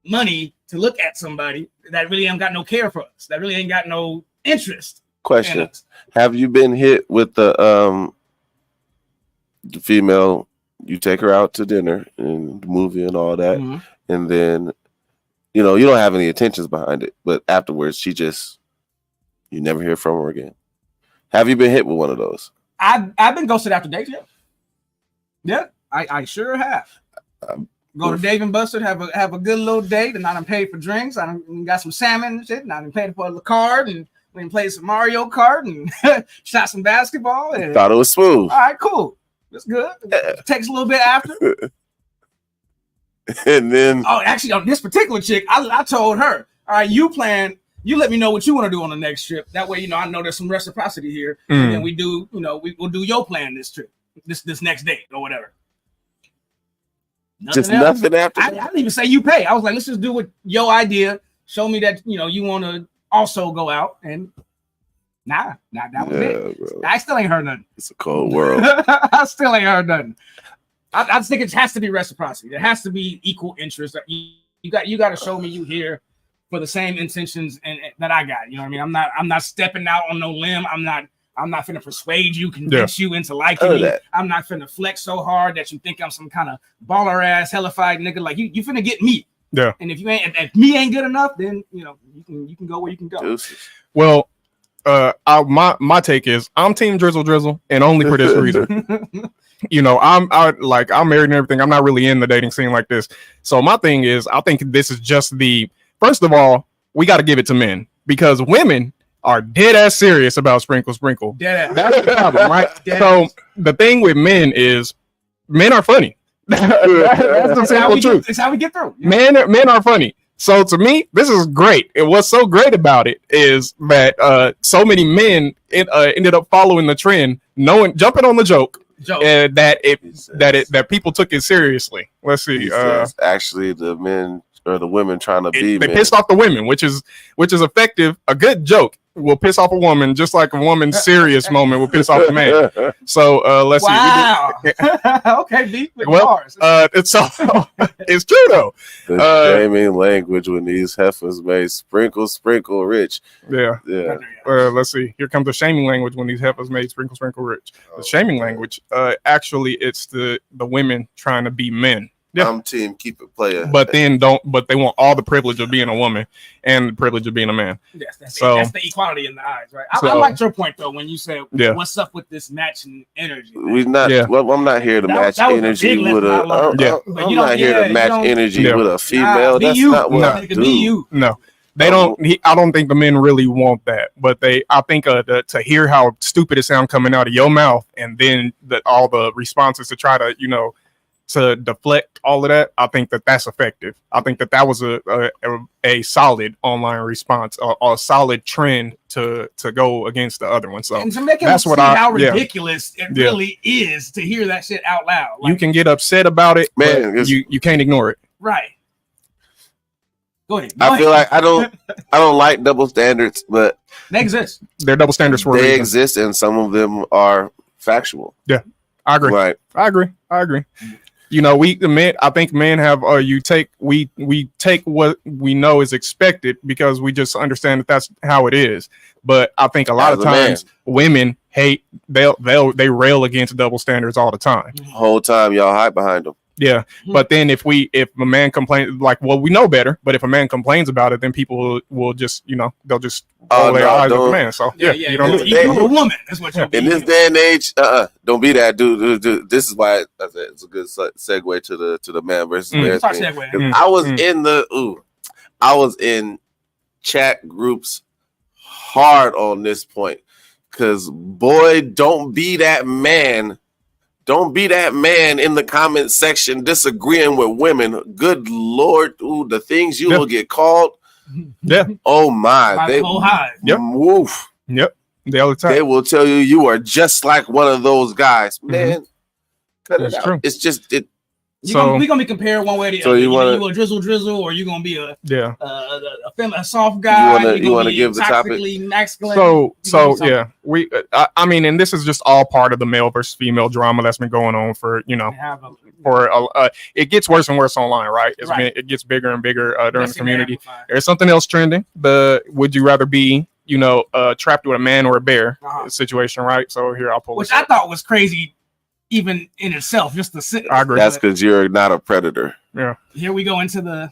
money to look at somebody that really ain't got no care for us, that really ain't got no interest.
Question: have you been hit with the female? You take her out to dinner and the movie and all that, and then you don't have any intentions behind it, but afterwards you never hear from her again. Have you been hit with one of those?
I've been ghosted after dates. Yeah, I sure have. Go to Dave and Buster, have a good little date, and I done paid for drinks. I done got some salmon and shit, and I done paid for the card, and we done played some Mario Kart, and shot some basketball. And
thought it was smooth.
All right, cool. That's good. It takes a little bit after.
And then...
Oh, actually, on this particular chick, I told her, all right, you let me know what you want to do on the next trip. That way, I know there's some reciprocity here. And then we do, we'll do your plan this trip, this next date or whatever. Nothing after. I didn't even say you pay. I was like, let's just do what your idea. Show me that you want to also go out, and that was it. Bro. I still ain't heard nothing.
It's a cold world.
I still ain't heard nothing. I just think it has to be reciprocity. There has to be equal interest. You got to show me you here for the same intentions and that I got. You know what I mean? I'm not stepping out on no limb. I'm not finna persuade you, convince you into liking me. I'm not finna flex so hard that you think I'm some kind of baller ass hellified nigga. Like you finna get me.
Yeah.
And if me ain't good enough, then you can go where you can go.
Deuces.
Well, my take is I'm team drizzle, and only for this reason. I'm married and everything. I'm not really in the dating scene like this. So my thing is, I think this is just first of all, we got to give it to men because women are dead ass serious about sprinkle.
Dead ass.
That's the problem, right? So the thing with men is men are funny. That's the simple truth.
It's how we get through.
Men are funny. So to me, this is great. And what's so great about it is that so many men ended up following the trend, jumping on the joke. That people took it seriously. Let's see.
Actually, the men or the women trying to be.
They pissed off the women, which is effective. A good joke will piss off a woman, just like a woman's serious moment will piss off a man. So let's see.
Wow. Okay, deep.
It's true though.
The shaming language when these heifers made sprinkle rich.
Yeah. Let's see. Here comes the shaming language when these heifers made sprinkle rich. The shaming language. Actually, it's the women trying to be men. Yeah.
I'm team keep it player.
But they want all the privilege of being a woman and the privilege of being a man.
Yes, that's the equality in the eyes, right? I liked your point though when you said, "What's up with this matching energy?"
I'm not here to match energy with a. I'm not here to match energy with a female. That's not what I do.
No. They don't. I don't think the men really want that, but I think to hear how stupid it sounds coming out of your mouth, and then all the responses to try to to deflect all of that. I think that's effective. I think that was a solid online response, a solid trend to go against the other one. So
and to make them see how ridiculous it really is to hear that shit out loud.
You can get upset about it, man. But you can't ignore it.
Right. Go ahead.
I feel like I don't like double standards, but
they exist.
They're double standards for a reason.
They exist, and some of them are factual.
Yeah, I agree.
Right.
I agree. I think men have we take what we know is expected because we just understand that's how it is. But I think a lot of times women hate they rail against double standards all the time.
Whole time y'all hide behind them.
Yeah, but then if a man complains, we know better. But if a man complains about it, then people will just, they'll just roll their eyes at the man. So you don't do it.
You're a woman. That's what you're
in this day and age. Don't be that dude. This is why it's a good segue to the man versus bear thing. I was in chat groups hard on this point because boy, don't be that man. Don't be that man in the comment section disagreeing with women. Good Lord, the things you will get called.
Yeah.
Oh my.
Woof. Yep. All the time.
They will tell you are just like one of those guys. Man, cut it out. True. It's just it.
We're gonna be compared one way or the other. You a drizzle, or you gonna be a soft guy.
You wanna give the topic?
Masculine.
I mean, and this is just all part of the male versus female drama that's been going on for it gets worse and worse online, right? It gets bigger and bigger during the community. There's something else trending. Would you rather be trapped with a man or a bear situation, right? So here I'll pull
which I thought was crazy. Even in itself, just the sit.
I agree.
That's because you're not a predator.
Yeah.
Here we go into the.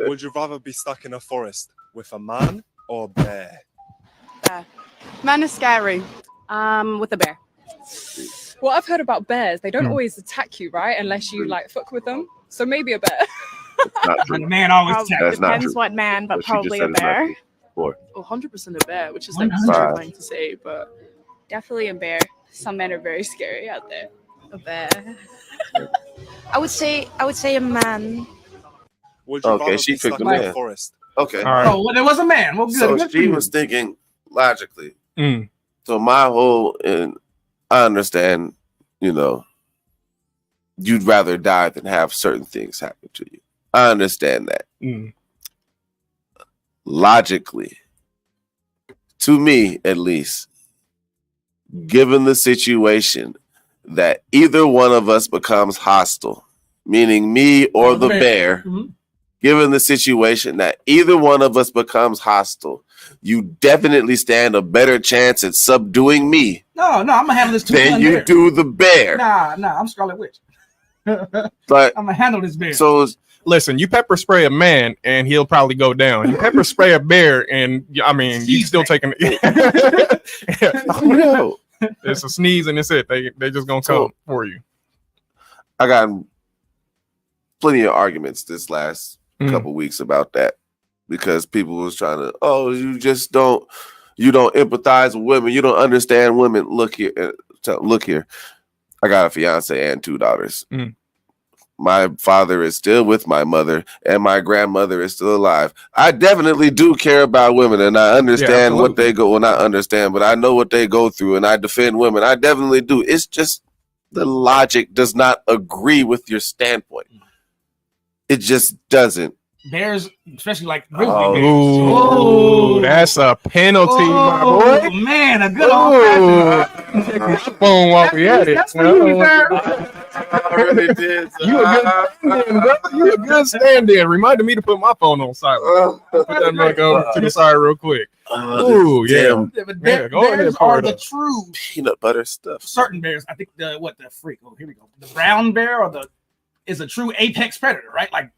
Would you rather be stuck in a forest with a man or a bear?
Bear. Man is scary. With a bear.
Well, I've heard about bears. They don't always attack you, right? Unless you fuck with them. So maybe a bear.
The man always attacks.
Depends what man, but probably a bear.
100% a bear, which is terrifying to say, but
definitely a bear. Some men are very scary out there.
A bear.
I would say a man.
Okay, she picked a man.
Forest.
Okay.
All right.
Oh, there was a man. Well, good.
So she was thinking logically. So my whole, and I understand, you'd rather die than have certain things happen to you. I understand that. Logically, to me at least, given the situation that either one of us becomes hostile, meaning me or the bear, given the situation that either one of us becomes hostile, you definitely stand a better chance at subduing me.
No, I'm gonna handle this
than you do the bear.
Nah, I'm Scarlet Witch.
But
I'm gonna handle this bear.
So
listen, you pepper spray a man and he'll probably go down. You pepper spray a bear and you still taking it. It's a sneeze and it's it. They just gonna come for you.
I got plenty of arguments this last couple weeks about that because people was trying to, you don't empathize with women, you don't understand women. Look here. I got a fiance and 2 daughters. My father is still with my mother, and my grandmother is still alive. I definitely do care about women, and I understand what they go. Well, not understand, but I know what they go through, and I defend women. I definitely do. It's just the logic does not agree with your standpoint. It just doesn't.
Bears, especially like
that's a penalty, my boy.
Oh man, a good old
phone while we at it.
I really did.
You a good stand-in, brother. You a good stand-in. Reminded me to put my phone on silent. Put that mic over to the side real quick.
Damn.
Bears are the true
peanut butter stuff.
Certain bears. I think here we go. The brown bear or the is a true apex predator, right? Like,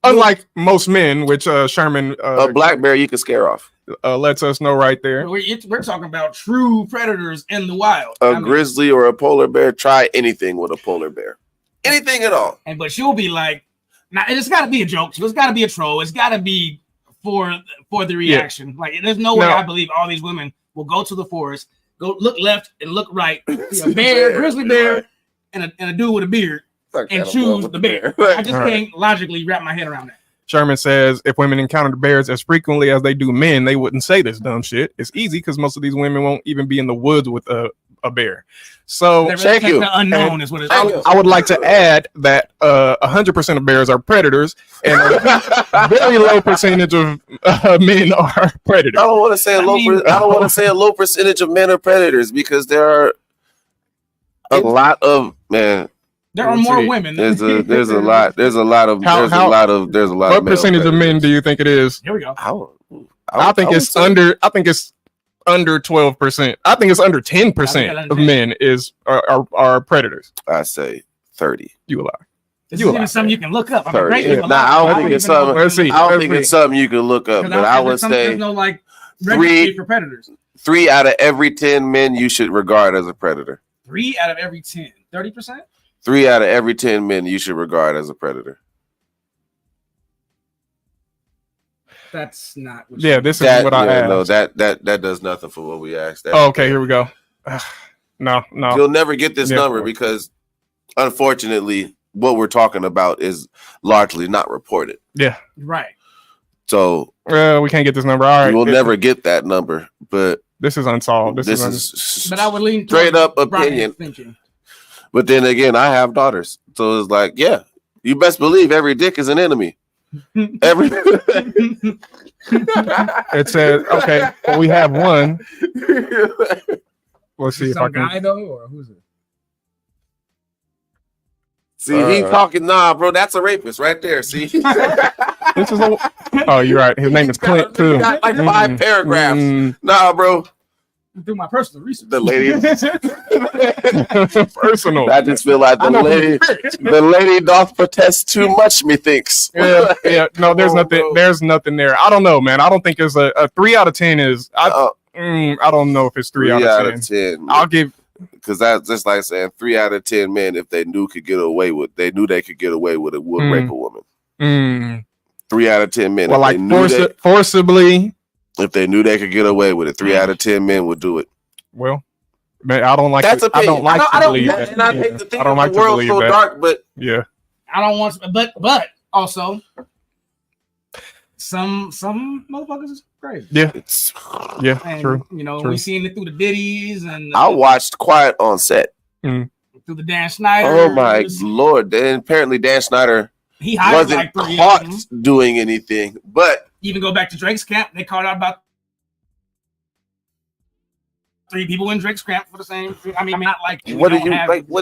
unlike most men, which Sherman
a black bear you can scare off.
Lets us know right there.
We're talking about true predators in the wild.
A grizzly or a polar bear, try anything with a polar bear. Anything at all.
But she'll be like, now it's got to be a joke. So it's got to be a troll. It's got to be for the reaction. Yeah. Like, there's no way I believe all these women will go to the forest, go look left and look right, see a bear, grizzly bear, and a dude with a beard, and choose the bear. I just can't logically wrap my head around that.
Sherman says if women encounter bears as frequently as they do men, they wouldn't say this dumb shit. It's easy because most of these women won't even be in the woods with a bear. So
the unknown is what it's
I would like to add that 100% of bears are predators, and a very low percentage of men are predators.
I don't want to say a low percentage of men are predators because there are a lot of men.
There are more women.
There's a lot.
What percentage of men do you think it is?
Here we go.
I think it's under 12%. I think it's under 10% of men are predators.
I say 30.
You lie.
This is even something you can look up.
I don't think it's something. I don't think it's something you can look up. But I would say
no, like, registry for predators.
3 out of every 10 men you should regard as a predator.
3 out of every 10. 30%.
3 out of every 10 men you should regard as a predator.
That's not what
this is what I asked.
No, that does nothing for what we asked.
Okay, here we go. No.
You'll never get this number because, unfortunately, what we're talking about is largely not reported.
Yeah.
Right.
So
we can't get this number. All right.
We'll never get that number, but
this is unsolved.
This is
but I would lean
straight up opinion. But then again, I have daughters. So it's like, yeah, you best believe every dick is an enemy. Every
It says, okay, well, we have one. Let's see if I can.
Guy though, or who's it?
See, he's talking. Nah, bro, that's a rapist right there. See,
this is oh, you're right. His name is Clint too.
Got like 5 paragraphs. Nah, bro.
Do my personal research.
The lady,
personal.
I just feel like the lady doth protest too much. Methinks.
Yeah. No, there's nothing. Bro. There's nothing there. I don't know, man. I don't think it's a 3 out of 10 is. I don't know if it's 3 out of 10. I'll give.
Because that's just like saying 3 out of 10 men, if they knew they could get away with it, would rape a woman. 3 out of 10 men.
Well, like forcibly.
If they knew they could get away with it, 3 out of 10 men would do it.
Well, man, I don't like.
That's
I don't like to believe that.
And I hate to think the world's so dark, but
yeah,
I don't want. But also, some motherfuckers is crazy.
Yeah,
and,
true.
You know,
true.
we seen it through the Diddy's and
I watched Quiet on Set
through the Dan Snyder.
Oh my lord! And apparently Dan Snyder wasn't like caught doing anything, but.
Even go back to Drake's camp, they called out about 3 people in Drake's camp for the same. I mean, not like
what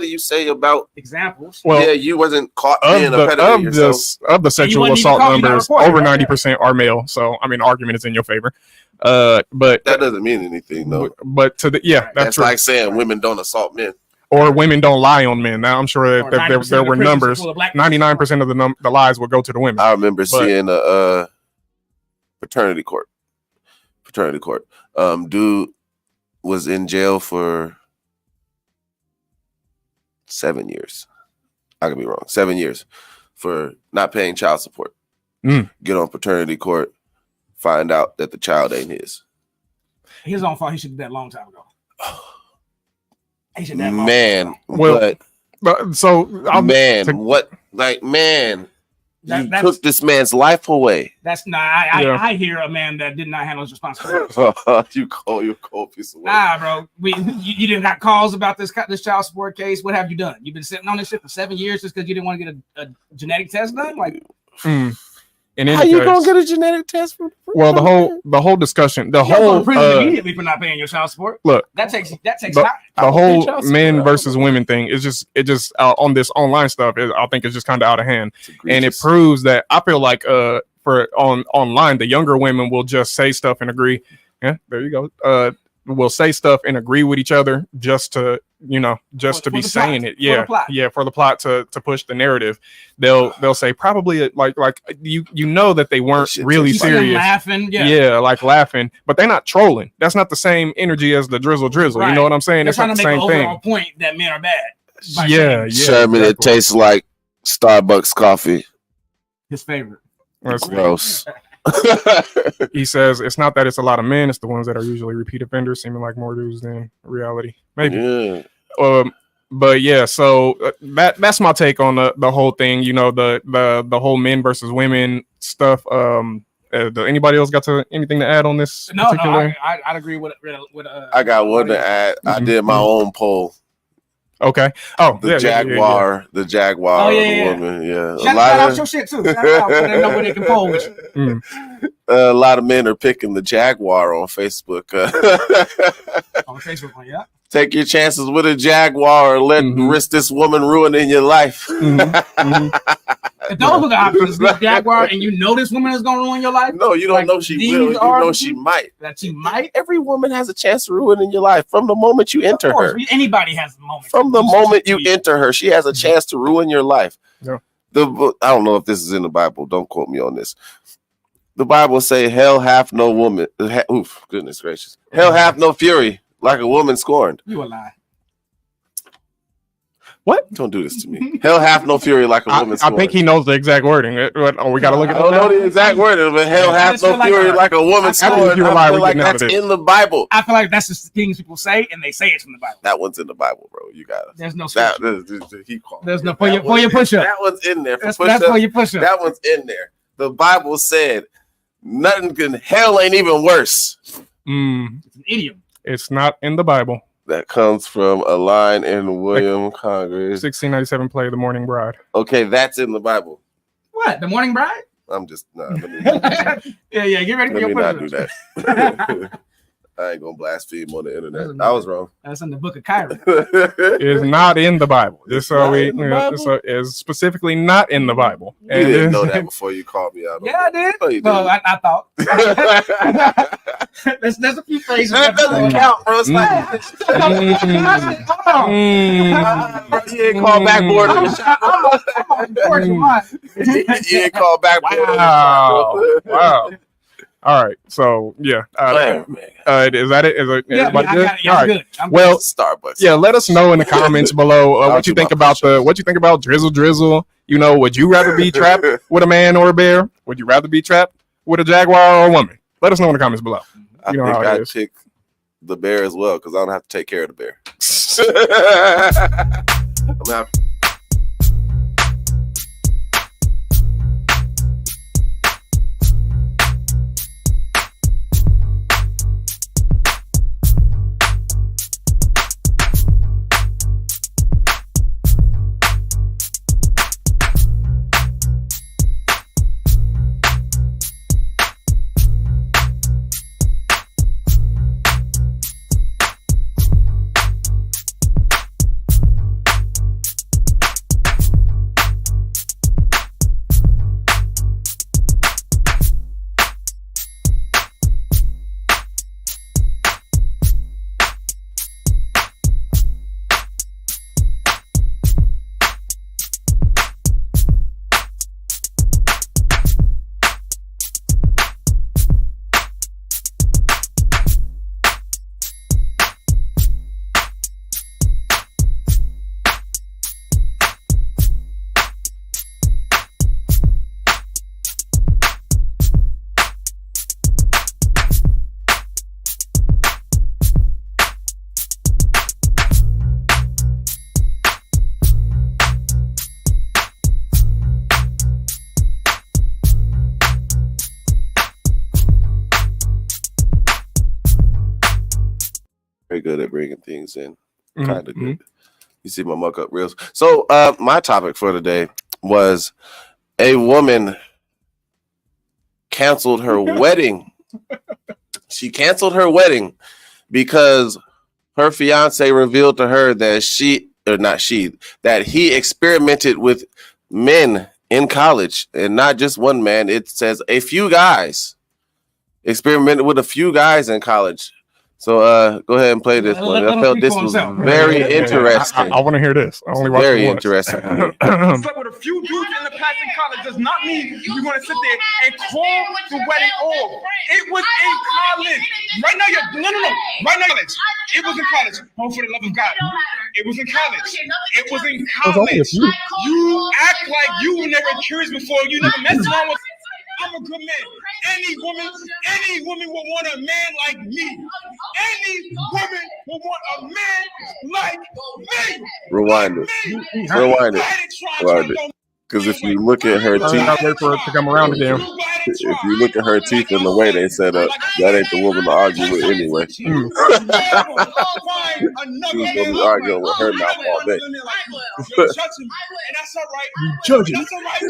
do you say about
examples?
Well,
yeah, you wasn't caught being a predator yourself.
Of the sexual assault numbers, over 90% are male. So I mean, the argument is in your favor. But
that doesn't mean anything, though.
But that's
like saying women don't assault men.
Or women don't lie on men. Now I'm sure that there were numbers. 99% of the lies will go to the women.
I remember seeing a Paternity court. Dude was in jail for 7 years. I could be wrong. 7 years for not paying child support. Get on paternity court, find out that the child ain't his.
His own fault. He should have did that a long time ago. He should have
man.
Well,
you took this man's life away.
That's not. I hear a man that did not handle his responsibility.
You cold piece of work.
Nah, bro. You didn't got calls about this child support case. What have you done? You've been sitting on this shit for 7 years just because you didn't want to get a genetic test done. Like,
how you gonna get a genetic test from?
Well, the whole discussion,
immediately for not paying your child support.
Look,
that takes time.
The whole men versus women thing is just on this online stuff. I think it's just kind of out of hand, and it proves that I feel like online the younger women will just say stuff and agree. Yeah, there you go. will say stuff and agree with each other just to, just to be saying it. Yeah. For the plot to push the narrative. They'll say probably like you know that they weren't really serious.
Laughing.
Yeah, like laughing, but they're not trolling. That's not the same energy as the drizzle.
Right.
You know what I'm saying?
They're
It's not the same
thing.
thing.
Point that men are bad.
Yeah.
Sherman, it tastes like Starbucks coffee.
His favorite.
That's
gross.
He says it's not that it's a lot of men, it's the ones that are usually repeat offenders, seeming like more dudes than reality. Maybe.
Yeah.
But yeah, so that's my take on the whole thing. The whole men versus women stuff. Anybody else got anything to add on this?
No, I'd agree with.
I got one to add. I did my own poll.
Okay. Oh,
the Jaguar, the Jaguar, the woman. Yeah.
Shout out your shit too. Shout out so they know where they can poll with you.
A lot of men are picking the Jaguar on Facebook.
On Facebook, yeah.
Take your chances with a Jaguar or risk this woman ruining your life.
If those are the options, this Jaguar, and you know this woman is going to ruin your life.
No, you don't know she will. You know she might.
That she might.
Every woman has a chance to ruin your life from the moment you enter her.
Anybody has a moment.
From the moment you enter her, she has a chance to ruin your life.
Yeah.
I don't know if this is in the Bible. Don't quote me on this. The Bible say, "Hell hath no woman." Oof, goodness gracious! Hell hath no fury like a woman scorned.
You a lie.
What?
Don't do this to me. Hell hath no fury like a woman scorned.
I think he knows the exact wording. We got to look at it.
I don't know the exact wording, but hell hath no fury like a woman scorned. I feel like that's in the Bible.
I feel like that's the things people say, and they say it's from the Bible.
That one's in the Bible, bro. You got it.
There's no.
There's
no for your push up.
That one's in there.
That's for your push up.
That one's in there. The Bible said nothing can. Hell ain't even worse.
It's an idiom.
It's not in the Bible.
That comes from a line in William Congress.
1697 play The Morning Bride.
Okay, that's in the Bible.
What? The Morning Bride?
I'm just
yeah, get ready for your
Let me not do that. I ain't gonna blaspheme on the internet. I was wrong.
That's in the book of Kyra.
It's not in the Bible. It's specifically not in the Bible.
You didn't know that before you called me out.
Yeah, I did.
No, you
well, I thought. There's a few phrases
that doesn't count, bro. It's You ain't called back board. You ain't called back board.
Wow. All right, so yeah, is that it? Is everybody good? All right. Well,
Starbucks.
Yeah, let us know in the comments below what you think about Drizzle. Would you rather be trapped with a man or a bear? Would you rather be trapped with a jaguar or a woman? Let us know in the comments below.
I think I'd pick the bear as well because I don't have to take care of the bear. I'm happy. Good at bringing things in. Kind of good. You see my muck up reels. So my topic for today was a woman canceled her wedding. She canceled her wedding because her fiance revealed to her that that he experimented with men in college, and not just one man. It says a few guys experimented with a few guys in college. So go ahead and play this one. I felt this was very interesting.
I want to hear this. I only watched
very
it once.
interesting.
Slept with a few dudes in the past in college does not mean you're gonna sit there and call the wedding off. It was in college. Right now, no. Right now, it was in college. Home for the love of God. It was in college. It was in college. You act like you were never curious before. You never messed around with. I'm a good man. Any woman will want a man like me. Any woman will want a man like me.
Rewind it. Because if you look at her teeth,
wait for it to come around again.
If you look at her teeth and the way they set up, that ain't the woman to argue with anyway. She was gonna be arguing with her mouth all day.
You're judging me, and that's all right.
You judging?
That's all right.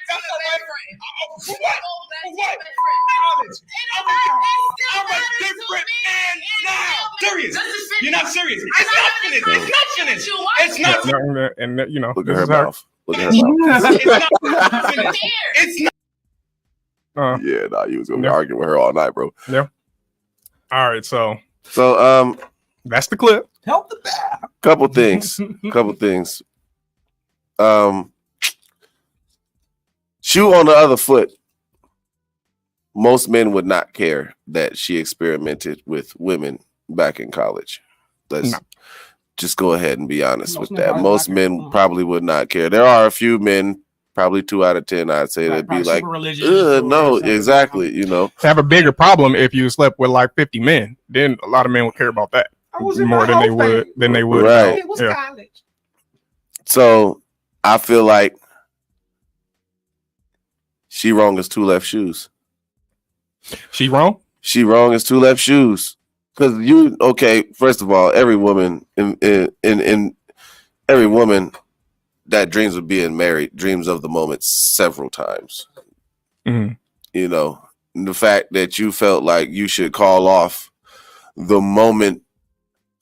That's all right. For what? For what? I'm a different man now. Serious? You're not serious. It's not finished. It's not finished. It's not finished.
And you know,
Look at her mouth. Look at her mouth.
It's not.
Yeah, nah, you was gonna be arguing with her all night, bro.
Yeah. All right, so
that's
the clip.
Help the bad.
Couple things. Shoe on the other foot. Most men would not care that she experimented with women back in college. Let's just go ahead and be honest with that. Most men probably would not care. There are a few men, probably 2 out of 10, I'd say, that'd be like, no, exactly, you know.
Have a bigger problem if you slept with like 50 men. Then a lot of men would care about that more than they would.
Right.
It was college.
So I feel like she wrong as 2 left shoes.
She wrong?
She wrong as 2 left shoes. Because first of all, every woman in every woman that dreams of being married dreams of the moment several times.
Mm-hmm.
You know, the fact that you felt like you should call off the moment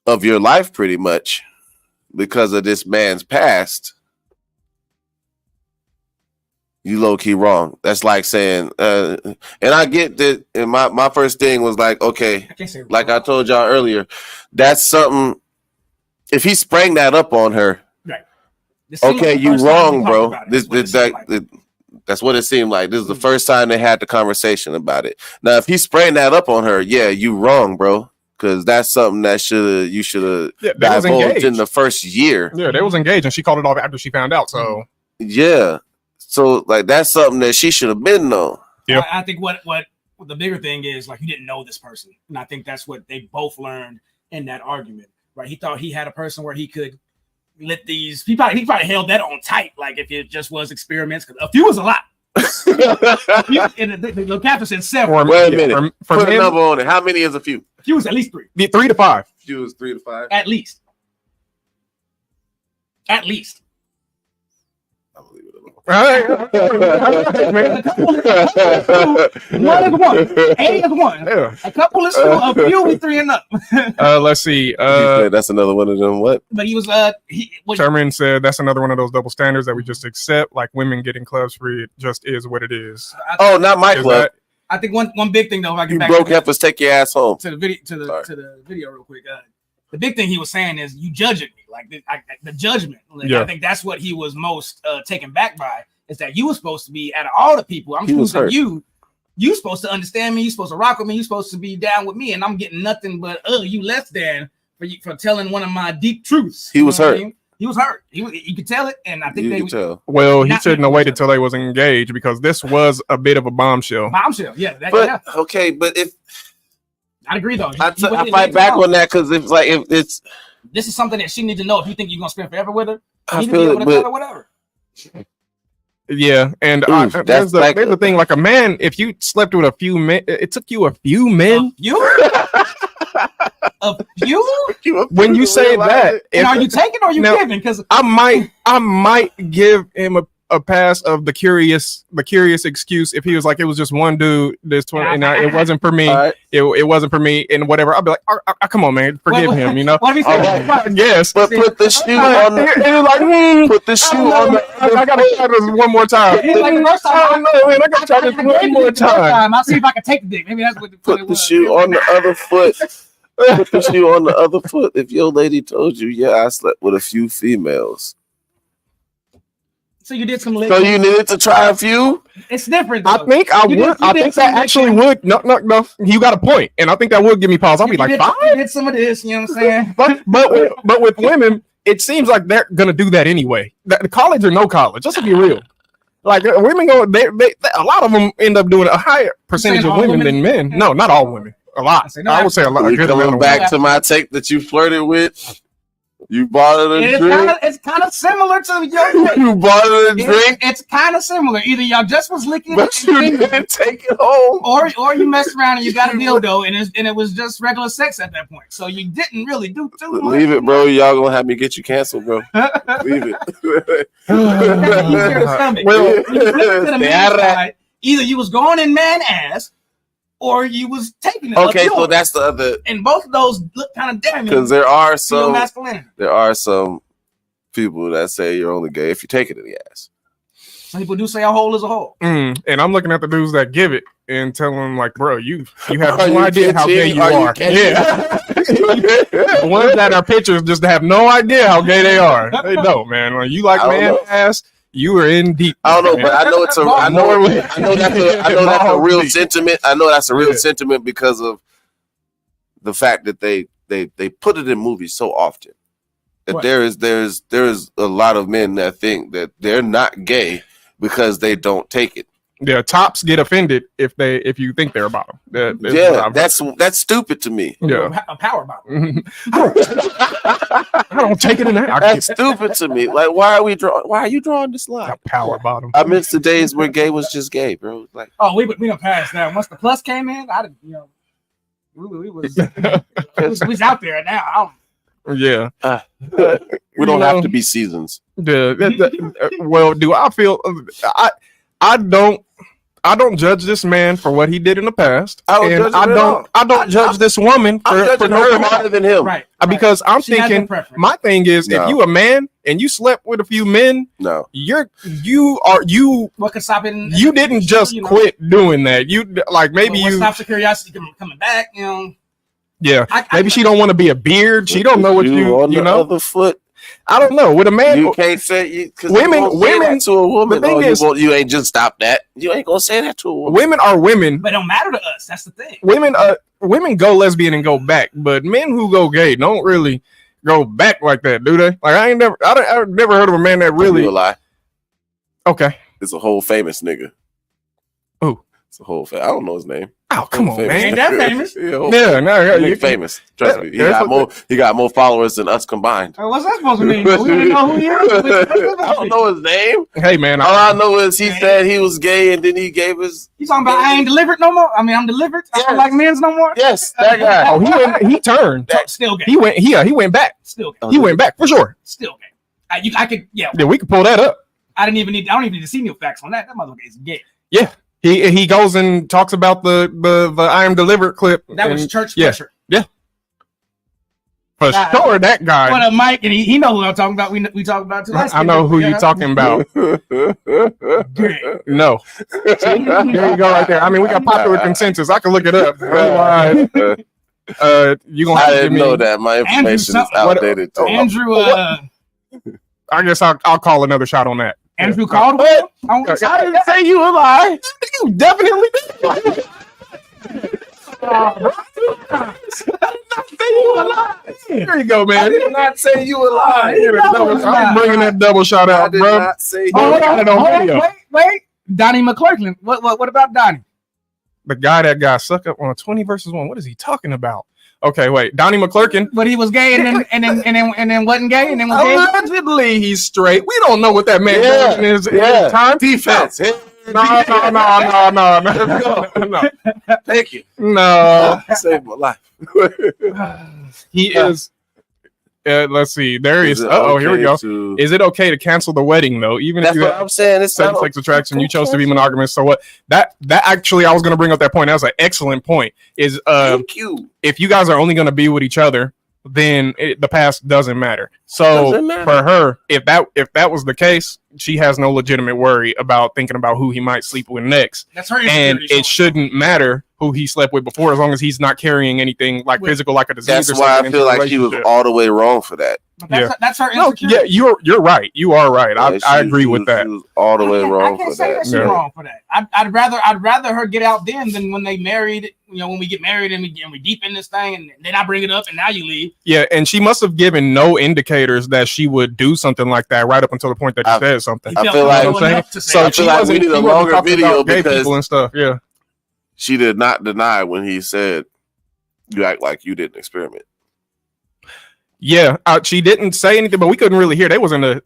of your life pretty much because of this man's past, you low-key wrong. That's like saying, and I get that, and my first thing was like, okay, like I told y'all earlier, that's something, if he sprang that up on her,
right.
Okay, you wrong, bro. That's what it seemed like. This is the first time they had the conversation about it. Now, if he sprang that up on her, yeah, you wrong, bro. Because that's something that you should have divulged in the first year.
Yeah, they was engaged, and she called it off after she found out. So
yeah, so like that's something that she should have been known.
Yeah,
I think what the bigger thing is, like, you didn't know this person, and I think that's what they both learned in that argument. Right? He thought he had a person where he could let these. He probably held that on tight. Like if it just was experiments, because a few was a lot. The captain said 7.
Wait a minute. Put a number on it. How many is a few?
A few is at least 3.
3 to 5.
Few is 3 to 5.
At least. At least.
I'll leave it alone.
One is 1. A is 1.
Yeah.
A couple is 2. A few is 3 and up.
Let's see.
That's another one of them. What?
But he was
Sherman said that's another one of those double standards that we just accept. Like women getting clubs free, it just is what it is.
Oh, not my club.
I think one big thing though, if I get
you
back
broke heifers, take your ass home.
To the video real quick. The big thing he was saying is you judging me, like the judgment. Like, yeah. I think that's what he was most taken back by, is that you were supposed to be, out of all the people, I'm choosing you. You supposed to understand me. You supposed to rock with me. You supposed to be down with me, and I'm getting nothing but you less than for telling one of my deep truths.
He was hurt.
He was hurt. You could tell it, and I think they
tell.
Well, he shouldn't have waited till they was engaged, because this was a bit of a bombshell.
Yeah.
Okay, but if
I'd agree though.
I fight back on that, because if it's
this is something that she needs to know. If you think you're gonna spend forever with her,
I feel it, but
whatever.
Yeah, and there's the thing. Like a man, if you slept with a few men, it took you a few men.
A few?
When you say that,
are you taking or are you giving? Because
I might give him a pass of the curious excuse if he was like, it was just one dude this 20 and it wasn't for me. Right. It wasn't for me and whatever. I'll be like, come on, man, forgive him, you know.
What if he said?
Yes,
but put the shoe on the put the shoe on the.
I gotta try this one more time.
Like the first time,
I gotta try this one more time.
I'll see if I can take the dick. Maybe that's what
put the shoe on the other foot. Put the shoe on the other foot. If your lady told you, yeah, I slept with a few females.
So you did some.
So you needed to try a few.
It's different. Though.
I think I would. I think that actually would. No. You got a point, and I think that would give me pause. I'll be like, 5.
You did some of this. You know what I'm saying?
but with women, it seems like they're gonna do that anyway. The college or no college. Just to be real, like women go. They a lot of them end up doing a higher percentage of women than men. No, not all women. A lot. I would say a lot.
We're coming back to my take that you flirted with. You bought her a drink.
It's kind of similar to your.
You bought her a drink.
It's kind of similar. Either y'all just was licking,
but you didn't take it home,
or you messed around and you got a dildo, and it was just regular sex at that point. So you didn't really do too much.
Leave it, bro. Y'all gonna have me get you canceled, bro. Leave it.
Either you was going in man ass, or you was taking it.
Okay, so that's the other.
And both of those look kind of damning.
Because there are some
masculinity.
People that say you're only gay if you take it in the ass.
Some people do say a hole is a hole.
And I'm looking at the dudes that give it and tell them like, bro, you have no idea how gay you are. Yeah. The ones that are pictures just have no idea how gay they are. They don't, man. When you like man ass, you are in deep.
I don't know, but I know it's a. I know that's a real sentiment. I know that's a real sentiment because of the fact that they put it in movies so often. That there's a lot of men that think that they're not gay because they don't take it.
Yeah, tops get offended if you think they're a bottom.
That's stupid to me.
Yeah,
a power bottom.
I don't take it in that.
That's stupid to me. Like, why are you drawing this line?
A power bottom.
I miss the days where gay was just gay, bro. Like,
we done passed that. Once the plus came in, I didn't. We was out there now.
Yeah.
We don't have to be seasons.
Well, do I feel I don't judge this man for what he did in the past. I don't judge this woman for her
harder than him.
Right.
Because I'm thinking my thing is if you a man and you slept with a few men,
what could stop it?
You didn't just quit doing that. You like maybe
what stops the curiosity coming back,
Yeah, maybe she don't want to be a beard. She don't know what you know.
Other foot.
I don't know. With a man,
you can't say
women
to a woman.
The thing is,
you ain't just stop that. You ain't gonna say that to a woman.
Women are women,
but it don't matter to us. That's the thing.
Women go lesbian and go back, but men who go gay don't really go back like that, do they? Like I've never heard of a man that really.
You a lie.
Okay,
it's a whole famous nigga.
Oh,
it's a whole. I don't know his name.
Oh, come on, man.
Ain't that famous?
He's famous. Trust me. He got more followers than us combined.
What's that supposed to mean? We don't know who he is.
I don't know his name.
Hey, man.
All I know is he said he was gay and then he gave his.
You talking about I ain't delivered no more? I mean, I'm delivered. I don't like men's no more.
Yes, that guy.
Oh, he turned.
Still gay.
He went back.
Still gay.
He went back for sure.
Still gay. I could. Yeah,
we could pull that up.
I don't even need to see no facts on that. That motherfucker is gay.
Yeah. He goes and talks about the I am delivered clip.
That was church pressure.
Yeah. For sure, that guy.
But Mike, and he know who I'm talking about. We talk about too.
I know who you're talking about. No. There you go, right there. I mean, we got popular consensus. I can look it up. You gonna?
I didn't know that. My information is outdated.
Andrew.
I guess I'll call another shot on that.
Andrew Caldwell? I
didn't say you a lie.
You definitely did. There you go, man.
I did not say you a lie.
I'm bringing that double shot out, bro.
Not say you
Wait. Donnie McClurkin. What about Donnie?
The guy that got sucked up on a 20 versus 1. What is he talking about? Okay, wait. Donnie McClurkin.
But he was gay and then wasn't gay and then was gay.
Allegedly, he's straight. We don't know what that man is. Time
defense.
No.
Thank you.
No.
Saved my life.
He is. Let's see. There is. Here we go. Is it okay to cancel the wedding though? Even if you
what I'm saying. It's
same-sex attraction, you chose to be monogamous. So what? That actually, I was going to bring up that point. That was an excellent point. Is
Thank you.
If you guys are only going to be with each other, then the past doesn't matter. So for her, if that was the case, she has no legitimate worry about thinking about who he might sleep with next.
That's her.
And it shouldn't matter who he slept with before, as long as he's not carrying anything like physical, like a disease.
That's why I feel like she was all the way wrong for that.
But that's her
No,
insecurity.
yeah, you're right. You are right. I agree with that.
She was all the way wrong
I can't
for
say
that.
that she's wrong for that. I'd rather her get out then than when they married. You know, when we get married and we deep in this thing, and then I bring it up, and now you leave.
Yeah, and she must have given no indicators that she would do something like that right up until the point that you said something.
I feel like,
so she
like
wasn't,
we need a
she wasn't
longer
talking
video
about gay
because
people and stuff. Yeah,
she did not deny when he said, "You act like you didn't experiment."
yeah. She didn't say anything, but we couldn't really hear. It was a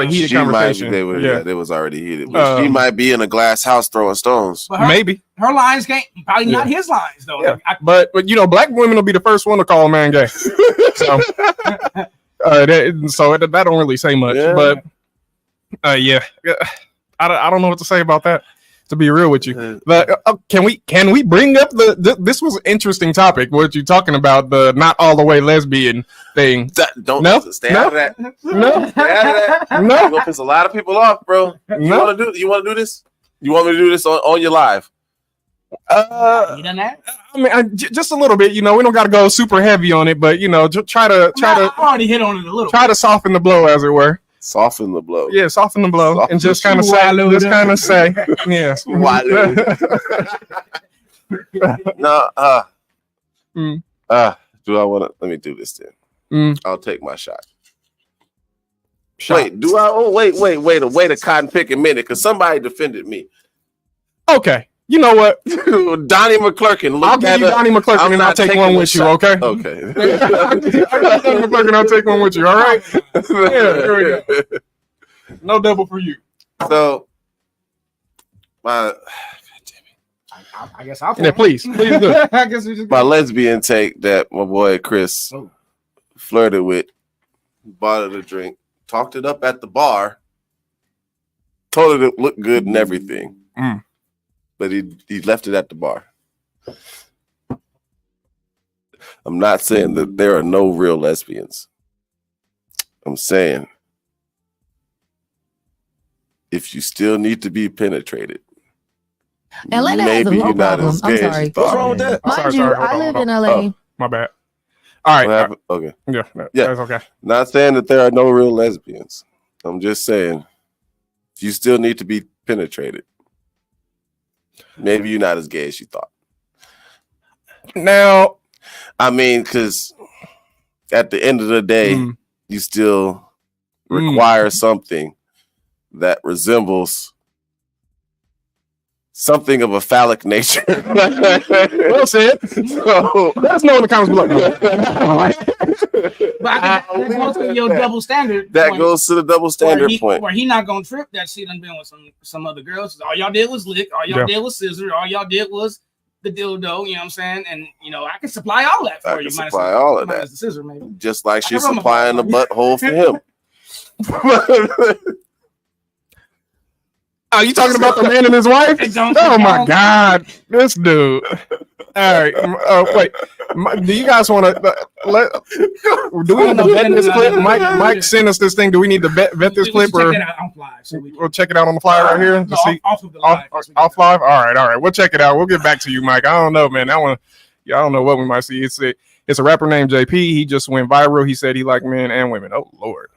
heated conversation.
They was already heated. But she might be in a glass house throwing stones.
Maybe
her lines can't probably not his lines though.
Yeah. But you know, black women will be the first one to call a man gay. So, that don't really say much.
Yeah.
But yeah, I don't know what to say about that. To be real with you, but can we bring up this was an interesting topic? What you talking about, the not all the way lesbian thing?
Stay out of that.
No,
stay out of that.
No,
you're gonna piss a lot of people off, bro. You want to do this? You want me to do this on your live?
You done that?
I mean, just a little bit. You know, we don't got to go super heavy on it, but you know, try to.
I already hit on it a little.
Try to soften the blow, as it were.
Soften the blow.
Yeah, soften the blow, and just kind of say, yeah.
No, do I want to? Let me do this then. I'll take my shot. Wait, do I? Oh, wait a cotton picking minute, because somebody defended me.
Okay, you know what?
Donnie McClurkin.
I'll give you Donnie McClurkin, and I'll take one with you. Okay.
Okay.
I'll give you Donnie McClurkin, I'll take one with you. All right. Yeah, here we go. No double for you.
So, I
guess I'll.
Yeah, please do.
I guess we just
my lesbian take that my boy Chris flirted with, bought her a drink, talked it up at the bar, told her it looked good and everything, but he left it at the bar. I'm not saying that there are no real lesbians. I'm saying, if you still need to be penetrated,
Atlanta has a low problem. I'm sorry.
What's wrong with that?
Mind you, I live in LA.
My bad. All right.
Okay.
Yeah. That's okay.
Not saying that there are no real lesbians. I'm just saying, if you still need to be penetrated, maybe you're not as gay as you thought.
Now,
I mean, because at the end of the day, you still require something that resembles something of a phallic nature.
Well said. So, let us know in the comments below.
But that goes to your double standard.
That goes to the double standard point.
Where he not gonna trip that she done been with some other girls. All y'all did was lick. All y'all did was scissor. All y'all did was the dildo. You know what I'm saying? And you know I can supply all that for you.
Supply all of that.
The scissor, maybe.
Just like she's supplying the butthole for him.
Are you talking about the man and his wife? Oh my God, this dude! All right, wait. Do you guys want to do we need to vet this clip? Mike sent us this thing. Do we need to vet this clip, or we'll check it out on the fly right here? Off live. All right. We'll check it out. We'll get back to you, Mike. I don't know, man. I don't know what we might see. It's a rapper named JP. He just went viral. He said he liked men and women. Oh Lord.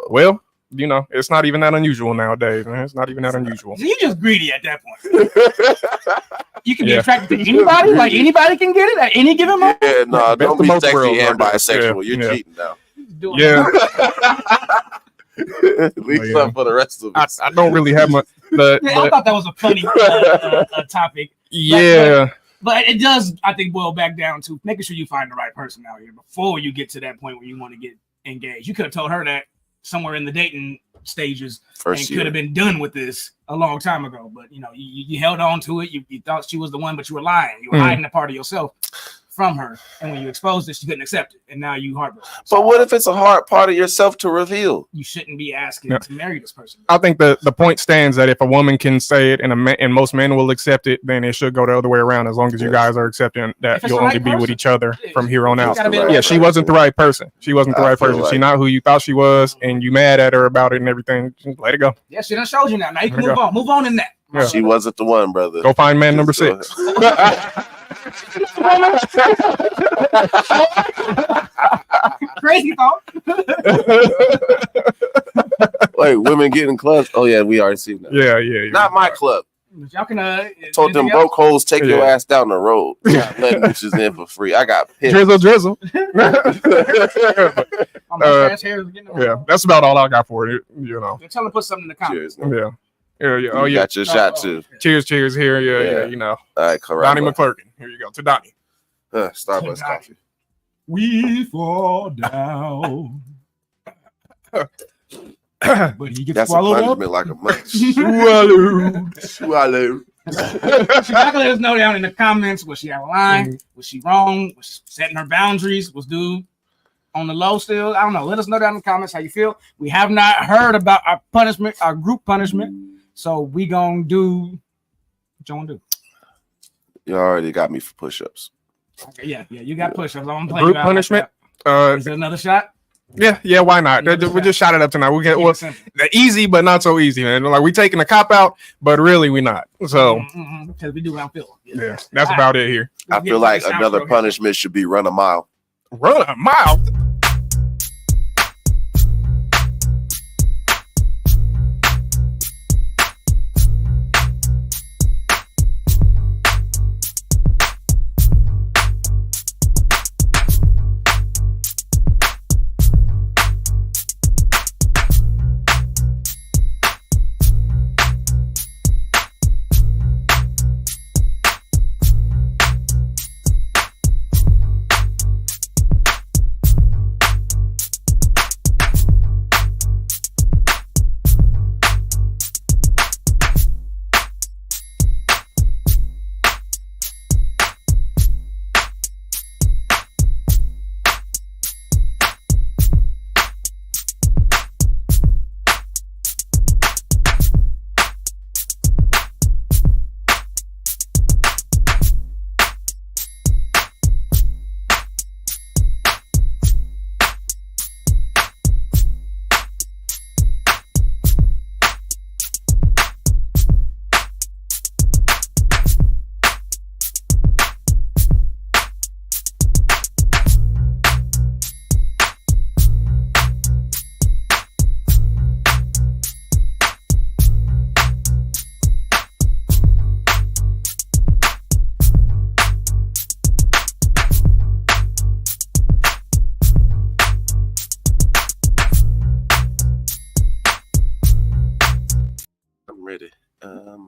Well, you know, it's not even that unusual nowadays, man. It's not even that unusual.
So you just greedy at that point. You can be attracted to anybody. Like anybody can get it at any given moment.
Yeah, no, don't be sexy and bisexual. You're cheating now.
Yeah.
At least something for the rest of us.
I don't really have much.
I thought that was a funny topic.
Yeah.
But it does, I think, boil back down to making sure you find the right person out here before you get to that point where you want to get engaged. You could have told her that somewhere in the dating stages and could have been done with this a long time ago. But, you know, you held on to it. You thought she was the one, but you were lying. You were hiding a part of yourself from her. And when you exposed it, she couldn't accept it. And now you heartbroken.
But what if it's a hard part of yourself to reveal?
You shouldn't be asking to marry this person.
I think the point stands that if a woman can say it and most men will accept it, then it should go the other way around, as long as you guys are accepting that you'll only be with each other from here on out. Yeah, she wasn't the right person. She wasn't the right person. She's not who you thought she was, and you mad at her about it and everything. Just let it go.
Yeah, she done showed you now. Now you can move on. Move on in that.
Yeah.
She wasn't the one, brother.
Go find man number 6.
Crazy thought.
Wait, women getting clubs? Oh yeah, we already seen that.
Yeah.
Not my club.
Y'all can
Told them broke hoes take your ass down the road. Not letting bitches in for free. I got pissed.
Drizzle. Yeah, that's about all I got for it. You know.
Tell them to put something in the comments.
Yeah. Oh
You
yeah.
got your shot too.
Cheers here. Yeah. You know.
All right,
Donnie McClurkin. Here you go. To Donnie.
Starbucks coffee.
We fall down. But he gets
That's a
swallowed up.
punishment like a munch.
So
Swallow.
y'all can let us know down in the comments. Was she out of line? Was she wrong? Was she setting her boundaries? Was dude on the low still? I don't know. Let us know down in the comments how you feel. We have not heard about our punishment, our group punishment. So we gonna do what you wanna do.
You already got me for push-ups.
Okay, yeah, you got push-ups. I'm gonna play
Group
you out
punishment.
Is there another shot?
Yeah, why not? We just shot it up tonight. We get easy, but not so easy, man. Like we taking a cop out, but really we not. So
because we do what I'm feeling.
Yeah, that's about it here.
I feel like another punishment should be run a mile.
Run a mile.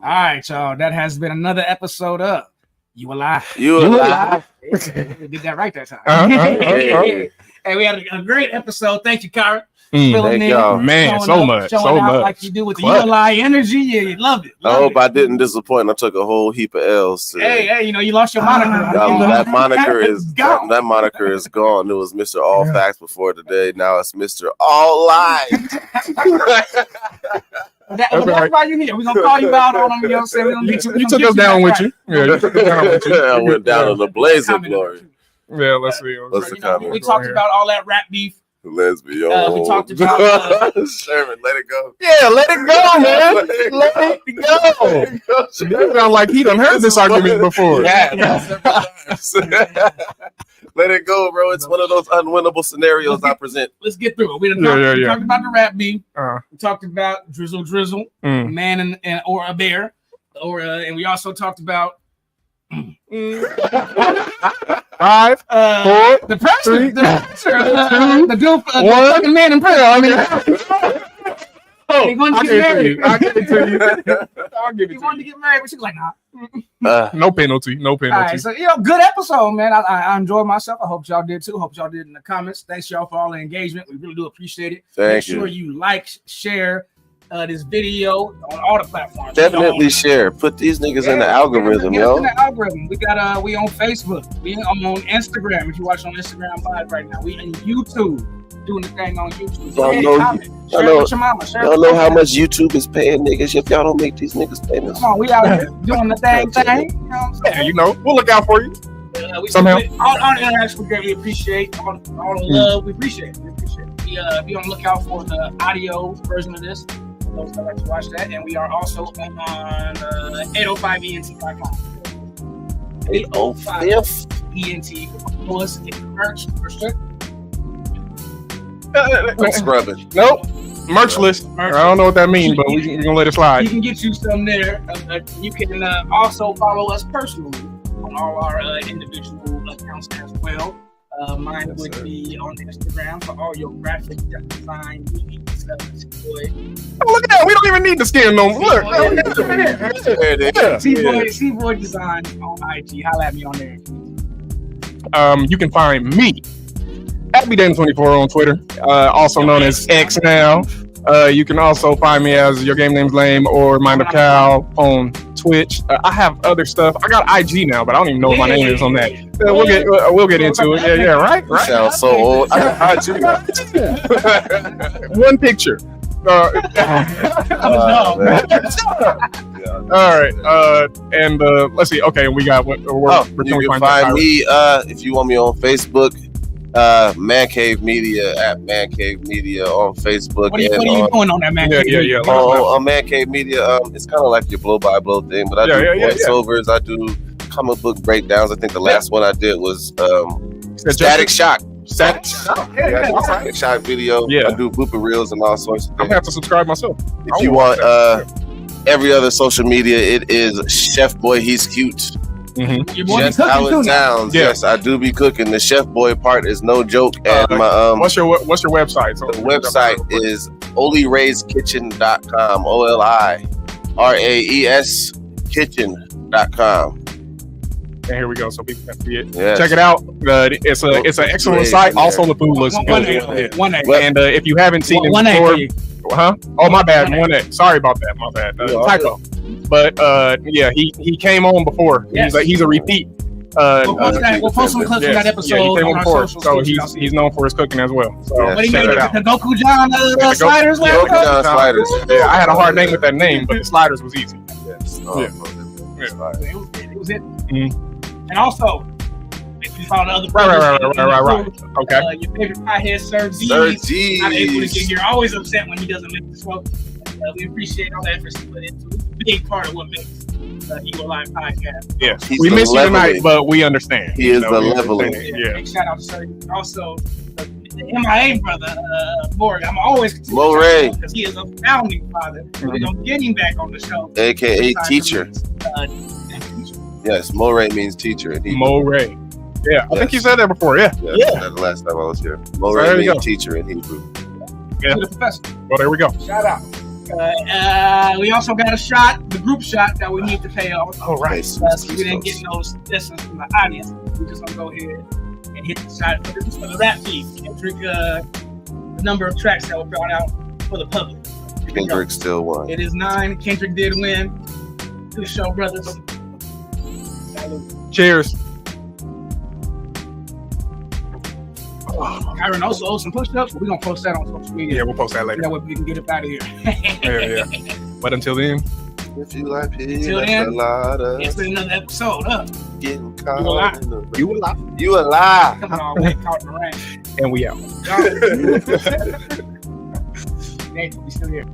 All right, y'all. That has been another episode of You Alive.
You Alive.
We did that right that time.
Hey,
we had a great episode. Thank you, Kara.
Thank y'all.
Man, so much.
Like you do with the You Alive energy. Yeah, you love it.
I hope I didn't disappoint. I took a whole heap of L's.
Hey, you lost your moniker.
That moniker is gone. That moniker is gone. It was Mr. All Facts before today. Now it's Mr. All Lies.
That's why you're here. We're gonna call you out on them. You know what I'm saying?
You took us down with you. Yeah, you took us down with you.
I went down in the blaze of glory.
Yeah, let's see.
What's the comment?
We talked about all that rap beef.
Lesbian.
We talked about
Sherman, let it go.
Yeah, let it go, man. Let it go. It sounds like he done heard this argument before.
Yeah. Let it go, bro. It's one of those unwinnable scenarios I present.
Let's get through it. We talked about the rap beef. We talked about Drizzle, a man and or a bear, and we also talked about
5, 4,
the pressure, the dude, the fucking man in prison. I mean, he wanted to get married.
I'll give it to you. I'll give it to you.
He wanted to get married, but she was like, nah.
No penalty.
All right, so good episode, man. I enjoyed myself. I hope y'all did too. Hope y'all did in the comments. Thanks y'all for all the engagement. We really do appreciate it. Make sure you like, share this video on all the platforms.
Definitely share. Put these niggas in the algorithm, yo.
In the algorithm. We got we on Facebook. I'm on Instagram. If you watch on Instagram Live right now, we on YouTube. Doing the thing on YouTube.
Y'all know how much YouTube is paying niggas if y'all don't make these niggas famous.
Come on, we out here doing the thing.
You know, we'll look out for you.
Somehow. All the interaction we greatly appreciate. All the love we appreciate. Be on the lookout for the audio version of this. those that like to watch that. And we are also on 805ENT.com. 805 ENT. Follow us, get merch,
Scrubbing.
Nope. Merch list. I don't know what that means, but we're going to let it slide.
You can get you some there. You can also follow us personally on all our individual accounts as well. Mine would be on Instagram for all your graphic design stuff.
Oh, look at that. We don't even need the skin no more. Look.
C-Boy Design on IG. Holla at me on there.
You can find me at BDan24 on Twitter, also known as X now. You can also find me as Your Game Name's Lame or Mind of Cow on Twitch. I have other stuff. I got IG now, but I don't even know what my name is on that. We'll get into it. Yeah, right.
Sounds so old. I got IG.
One picture. All right. And let's see. Okay, we got what?
You can find me if you want me on Facebook. Man Cave Media at Man Cave Media on Facebook.
What are you doing on that Man Cave Media?
On Man Cave Media, it's kind of like your blow by blow thing, but I do voiceovers. I do comic book breakdowns. I think the last one I did was Static Shock. Static Shock video. I do blooper reels and all sorts of things.
I'm gonna have to subscribe myself.
If you want every other social media, it is Chef Boy. He's cute. Just how it sounds. Yes, I do be cooking. The Chef Boy part is no joke. And my
what's your website?
So the website is oliraeskitchen.com. OLIRAES kitchen.com.
And here we go, so people can see it.
Yes.
Check it out. It's an excellent site. Also, the food looks good.
1A.
And if you haven't seen it before, Oh, my bad. 1A. Sorry about that. My bad. Typo. But yeah, he came on before. Yes. He's a repeat.
We'll post some clips from that episode.
Yeah, he came on before, so he's known for his cooking as well. So
what do you mean, the Goku John sliders?
Goku John sliders.
Yeah, I had a hard name with that name, but the sliders was easy.
Yes.
It was it. And also, if you found other
right. Okay.
Your favorite pothead, Sir D. Not able to get here. Always upset when he doesn't make the show. We appreciate all the efforts he put into it. It's a big part of what makes youalie podcast.
Yes, we miss you tonight, but we understand.
He is the leveling.
Yeah. Big shout out to Sir. Also, the MIA brother, Morgan. I'm always
Moray,
because he is a founding father. We're gonna get him back on the show,
aka teacher. Yes, Moray means teacher. And
Moray. Yeah, I think you said that before. Yeah.
That's the last time I was here. Moray means teacher in Hebrew.
Yeah.
To the professor.
Well, there we go.
Shout out. We also got a shot, the group shot that we need to pay off.
Oh, right.
So we didn't get those lessons from the audience. We're just gonna go ahead and hit the shot for the rap piece. Kendrick, the number of tracks that were brought out for the public.
Kendrick still won.
It is 9. Kendrick did win. To the show, brothers.
Cheers.
Kyron also owes some push-ups, but we're gonna post that on social media.
Yeah, we'll post that later.
That way we can get up out of here.
Yeah. But until then,
if you like
it's been another episode of
Getting
Caught
You a lie.
Coming all the way caught in the rain.
And we out.
Nathan, we still here.